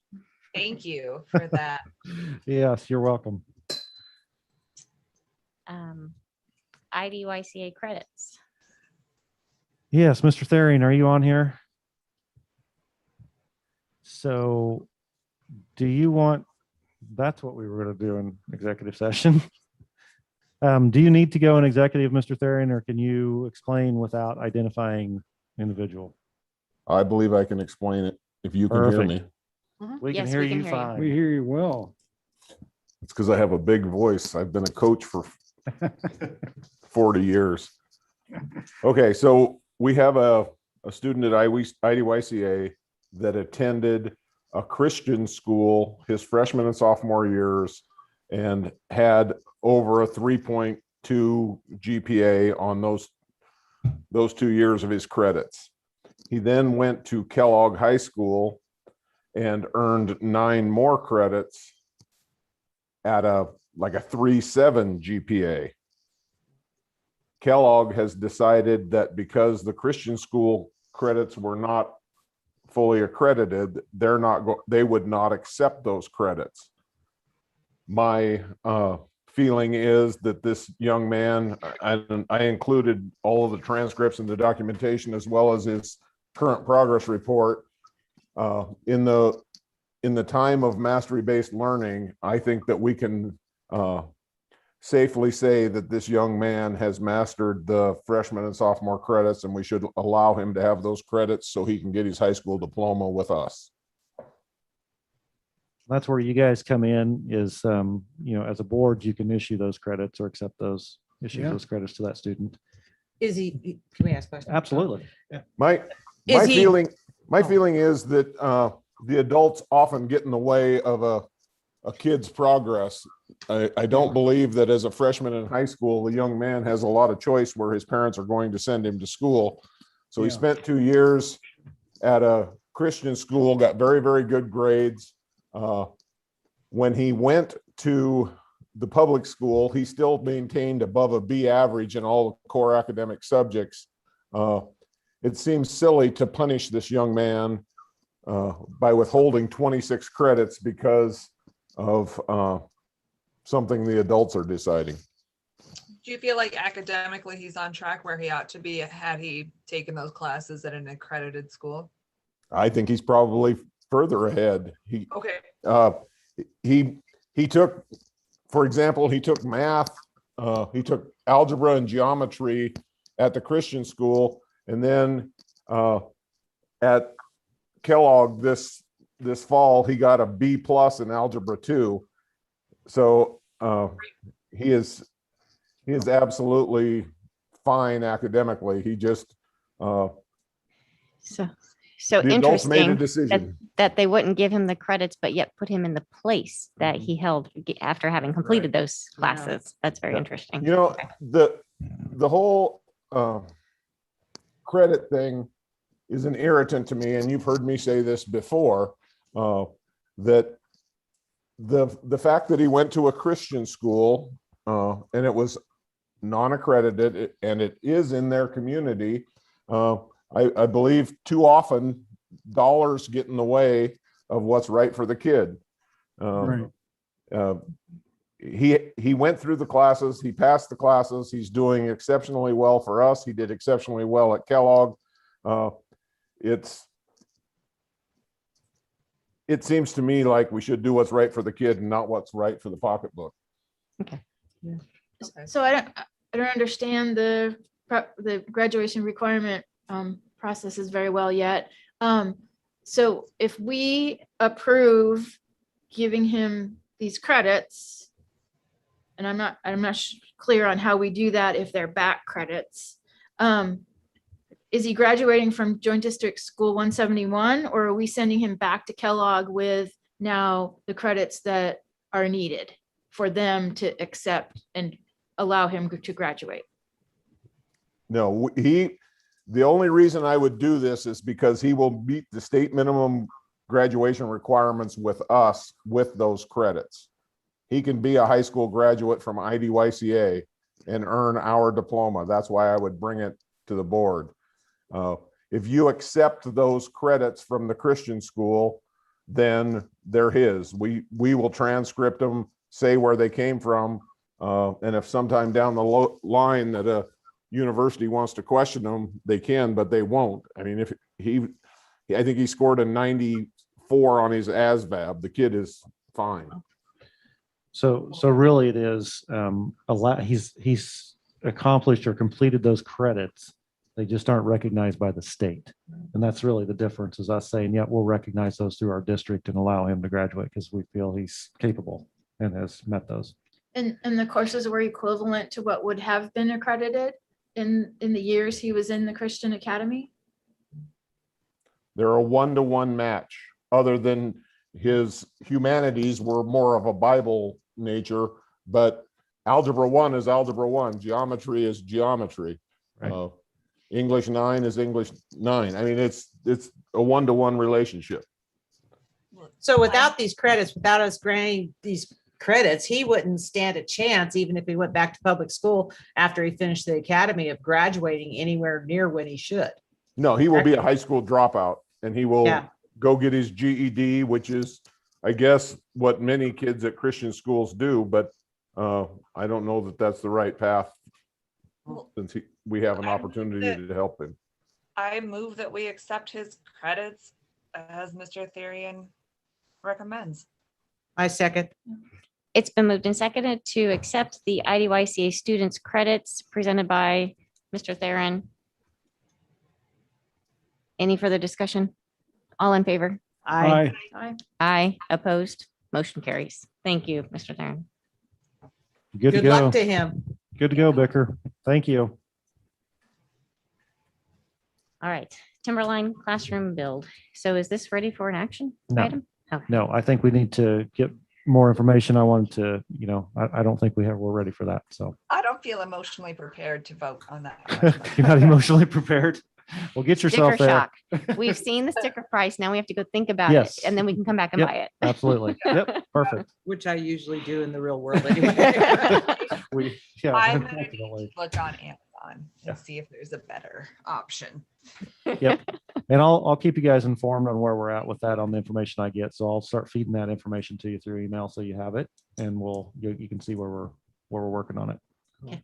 Thank you for that. Yes, you're welcome. IDYCA credits. Yes, Mr. Therian, are you on here? So do you want, that's what we were going to do in executive session. Do you need to go in executive, Mr. Therian, or can you explain without identifying individual? I believe I can explain it if you can hear Perfect. me. We can Yes, hear we can you hear you. fine. We hear you well. It's because I have a big voice. I've been a coach for 40 years. Okay, so we have a student at IDYCA that attended a Christian school his freshman and sophomore years and had over a 3.2 GPA on those 2 years of his credits. He then went to Kellogg High School and earned 9 more credits at a 3.7 GPA. Kellogg has decided that because the Christian school credits were not fully accredited, they would not accept those credits. My feeling is that this young man, I included all of the transcripts and the documentation as well as his current progress report. In the time of mastery-based learning, I think that we can safely say that this young man has mastered the freshman and sophomore credits, and we should allow him to have those credits so he can get his high school diploma with us. That's where you guys come in is, as a board, you can issue those credits or accept those, issue Yeah. those credits to that student. Is he, can we ask questions? Absolutely. My Is he- feeling Oh. is that the adults often get in the way of a kid's progress. I don't believe that as a freshman in high school, the young man has a lot of choice where his parents are going to send him to school. So he Yeah. spent 2 years at a Christian school, got very, very good grades. When he went to the public school, he still maintained above a B average in all the core academic subjects. It seems silly to punish this young man by withholding 26 credits because of something the adults are deciding. Do you feel like academically he's on track where he ought to be had he taken those classes at an accredited school? I think he's probably further ahead. Okay. He took, for example, he took math, he took algebra and geometry at the Christian school, and then at Kellogg this fall he got a B+ in algebra 2. So he is absolutely fine academically. He just So the adults made a interesting that, decision. that they wouldn't give him the credits, but yet put him in the place that he held after having completed those classes. That's very interesting. You know, the whole credit thing is an irritant to me, and you've heard me say this before, that the fact that he went to a Christian school and it was non-accredited and it is in their community, I believe too often dollars get in the way of what's right for the kid. Right. He went through the classes, he passed the classes, he's doing exceptionally well for us. He did exceptionally well at Kellogg. It seems to me like we should do what's right for the kid and not what's right for the pocketbook. Okay. So I don't understand the graduation requirement processes very well yet. So if we approve giving him these credits, and I'm not clear on how we do that if they're back credits. Is he graduating from Joint District School 171, or are we sending him back to Kellogg with now the credits that are needed for them to accept and allow him to graduate? No, the only reason I would do this is because he will meet the state minimum graduation requirements with us with those credits. He can be a high school graduate from IDYCA and earn our diploma. That's why I would bring it to the board. If you accept those credits from the Christian school, then they're his. We will transcript them, say where they came from, and if sometime down the line that a university wants to question them, they can, but they won't. I mean, I think he scored a 94 on his ASVAB. The kid is fine. So really it is a lot. He's accomplished or completed those credits. They just aren't recognized by the state. And that's really the difference, is us saying, yeah, we'll recognize those through our district and allow him to graduate because we feel he's capable and has met those. And the courses were equivalent to what would have been accredited in the years he was in the Christian Academy? They're a 1-to-1 match, other than his humanities were more of a Bible nature, but algebra 1 is algebra 1, geometry is geometry. Right. English 9 is English 9. I mean, it's a 1-to-1 relationship. So without these credits, without us granting these credits, he wouldn't stand a chance, even if he went back to public school after he finished the academy, of graduating anywhere near when he should. No, he will be a high school dropout, and he will Yeah. go get his GED, which is, I guess, what many kids at Christian schools do, but I don't know that that's the right path, since we have an opportunity to help him. I move that we accept his credits as Mr. Therian recommends. I second. It's been moved and seconded to accept the IDYCA students' credits presented by Mr. Theron. Any further discussion? All in favor? Aye. Aye. Opposed? Motion carries. Thank you, Mr. Theron. Good to Good luck go. to him. Good to go, Bicker. Thank you. All right, Timberline Classroom build. So is this ready for an action No. item? Okay. No, I think we need to get more information. I wanted to, I don't think we're ready for that. So I don't feel emotionally prepared to vote on that. you're not emotionally prepared. Well, get yourself Sticker there. shock. We've seen the sticker price. Now we have to go think about it Yes. and then we can come back and Yep, buy it. Absolutely. Yep. Perfect. Which I usually do in the real world anyway. Yeah. I'm gonna definitely. look on Amazon Yeah. and see if there's a better option. Yep. And I'll keep you guys informed on where we're at with that on the information I get. So I'll start feeding that information to you through email so you have it, and you can see where we're working on it.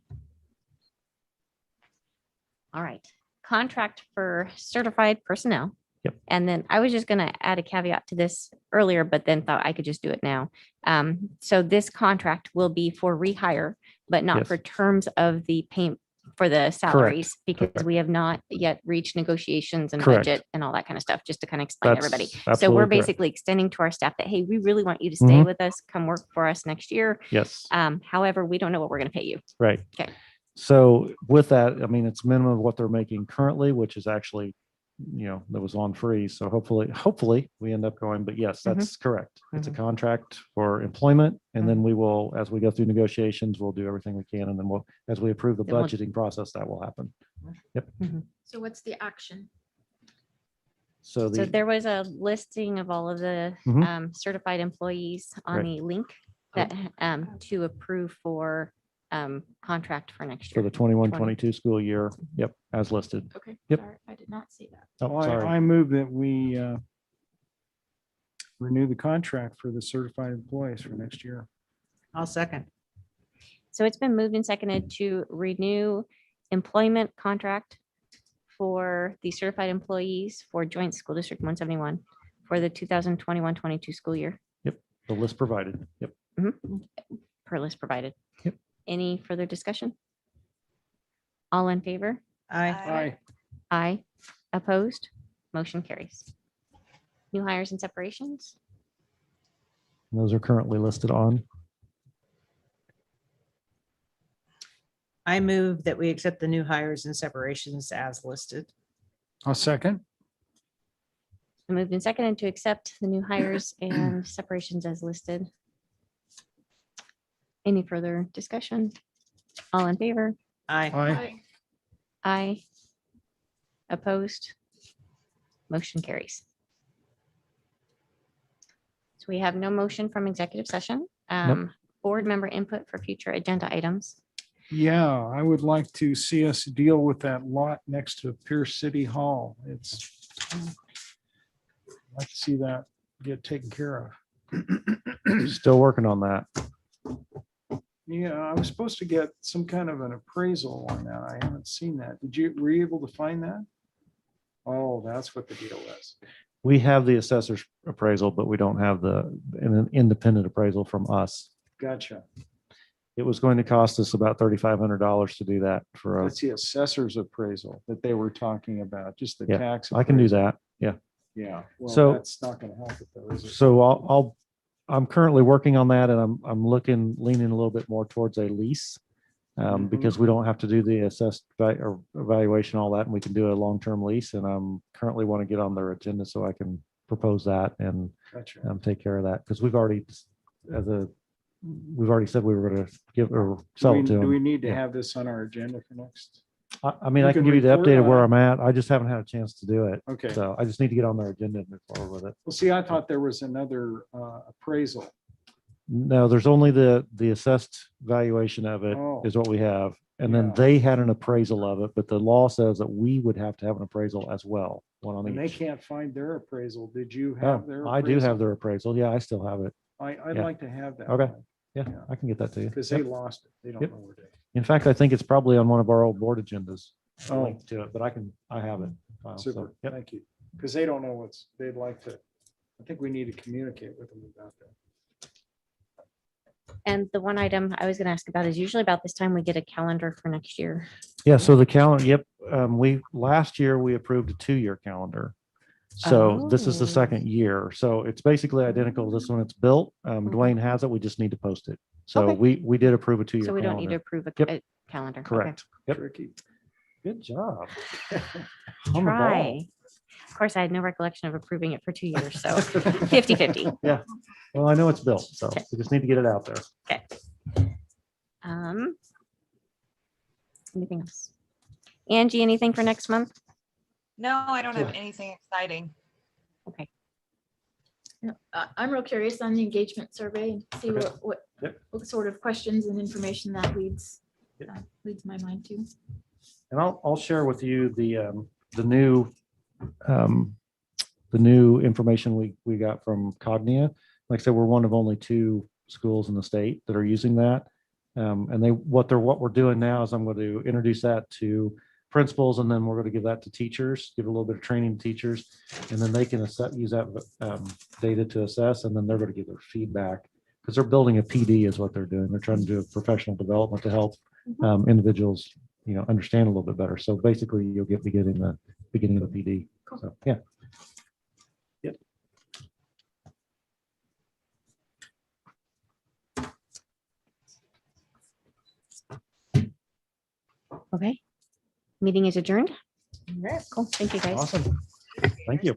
All right. Contract for certified personnel. Yep. And then I was just going to add a caveat to this earlier, but then thought I could just do it now. So this contract will be for rehire, but not Yes. for terms of the payment for the salaries, because Correct. we have not yet reached negotiations and Correct. budget and all that kind of stuff, just to kind of explain to That's everybody. So absolutely we're correct. basically extending to our staff that, hey, we really want you to stay Mhm. with us, come work for us next year. Yes. However, we don't know what we're going to pay you. Right. Okay. So with that, I mean, it's minimum of what they're making currently, which is actually, that was on free. So hopefully we end up going, but yes, that's correct. It's a contract for employment. And then we will, as we go through negotiations, we'll do everything we can. And then as we approve the Then we'll- budgeting process, that will happen. Yep. So what's the action? So So the, there was a listing of all of the Mhm. certified employees on Right. the link that to approve for contract for next for year. the 21-22 school year. Yep. As listed. Okay. Yep. Sorry, I did not see that. Oh, Well, sorry. I move that we renew the contract for the certified employees for next year. I'll second. So it's been moved and seconded to renew employment contract for the certified employees for Joint School District 171 for the 2021-22 school year The list provided. Yep. per list provided. Yep. Any further discussion? All in favor? Aye. Aye. Opposed? Motion carries. New hires and separations? Those are currently listed on. I move that we accept the new hires and separations as listed. I'll second. Moved and seconded to accept the new hires and separations as listed. Any further discussion? All in favor? Aye. Aye. Aye. Opposed? Motion carries. So we have no motion from executive session. Board member input for future agenda items. Yeah, I would like to see us deal with that lot next to Pierce City Hall. I'd like to see that get taken care of. Still working on that. Yeah, I was supposed to get some kind of an appraisal on that. I haven't seen that. Were you able to find that? Oh, that's what the deal is. We have the assessor's appraisal, but we don't have an independent appraisal from us. Gotcha. It was going to cost us about $3,500 to do that for That's the assessor's appraisal that they were talking about, just the Yeah, tax. I can do appraisal. that. Yeah. Yeah, well, So- that's not gonna help it though, is it? So I'm currently working on that, and I'm leaning a little bit more towards a lease. Because we don't have to do the or evaluation, all that, and we can do a long-term lease, and I'm currently want to get on their agenda so I can propose that and Gotcha. take care of that, because we've already said we were going to give or sell it to Do we them. need to Yeah. have this on our agenda for next? I mean, we I can can give you the report update of on where it. I'm at. I just haven't had a chance to do it. Okay. So I just need to get on their agenda and move forward with it. Well, see, I thought there was another appraisal. No, there's only the assessed valuation of it Oh. is what we have. And then Yeah. they had an appraisal of it, but the law says that we would have to have an appraisal as well, one on And they each. can't find their appraisal. Did you Oh, have their? I do have appraisal? their appraisal. Yeah, I still have it. I'd yeah. like to have that. Okay. Yeah, I can get that to you. Because Yep. they lost it. They don't Yep. know where they. In fact, I think it's probably on one of our old board agendas. a Oh. link to it, but I have it. filed, so, Super, yep. thank you. Because they don't know they'd like to, I think we need to communicate with them about that. And the one item I was going to ask about is usually about this time we get a calendar for next year. Yeah, so the calendar, yep, last year we approved a 2-year calendar. So this is the Oh. second year. So it's basically identical to this one. It's built. Dwayne has it. We just need to post it. So Okay. we did approve a 2-year So we don't need to calendar. approve a Yep. a calendar. Okay. Correct. Yep. Tricky. Good job. On the ball. Try. Of course, I had no recollection of approving it for 2 years, so 50-50. Yeah. Well, I know it's built, so we just need to get it out there. Okay. Anything else? Angie, anything for next month? No, I don't have anything exciting. I'm real curious on the engagement survey and see Okay. what Yep. what sort of questions and information that leads Yep. leads my mind to. And I'll share with you the new um, the new information we got from Cognia. Like I said, we're one of only 2 schools in the state that are using that. And what we're doing now is I'm going to introduce that to principals, and then we're going to give that to teachers, give a little bit of training to teachers, and then they can use that data to assess, and then they're going to give their feedback because they're building a PD is what they're doing. They're trying to do a professional development to help individuals, understand a little bit better. So basically, you'll be getting the beginning of the PD. So yeah. Yep. Okay. Meeting is adjourned. Cool. Thank you, guys. Awesome. Thank you.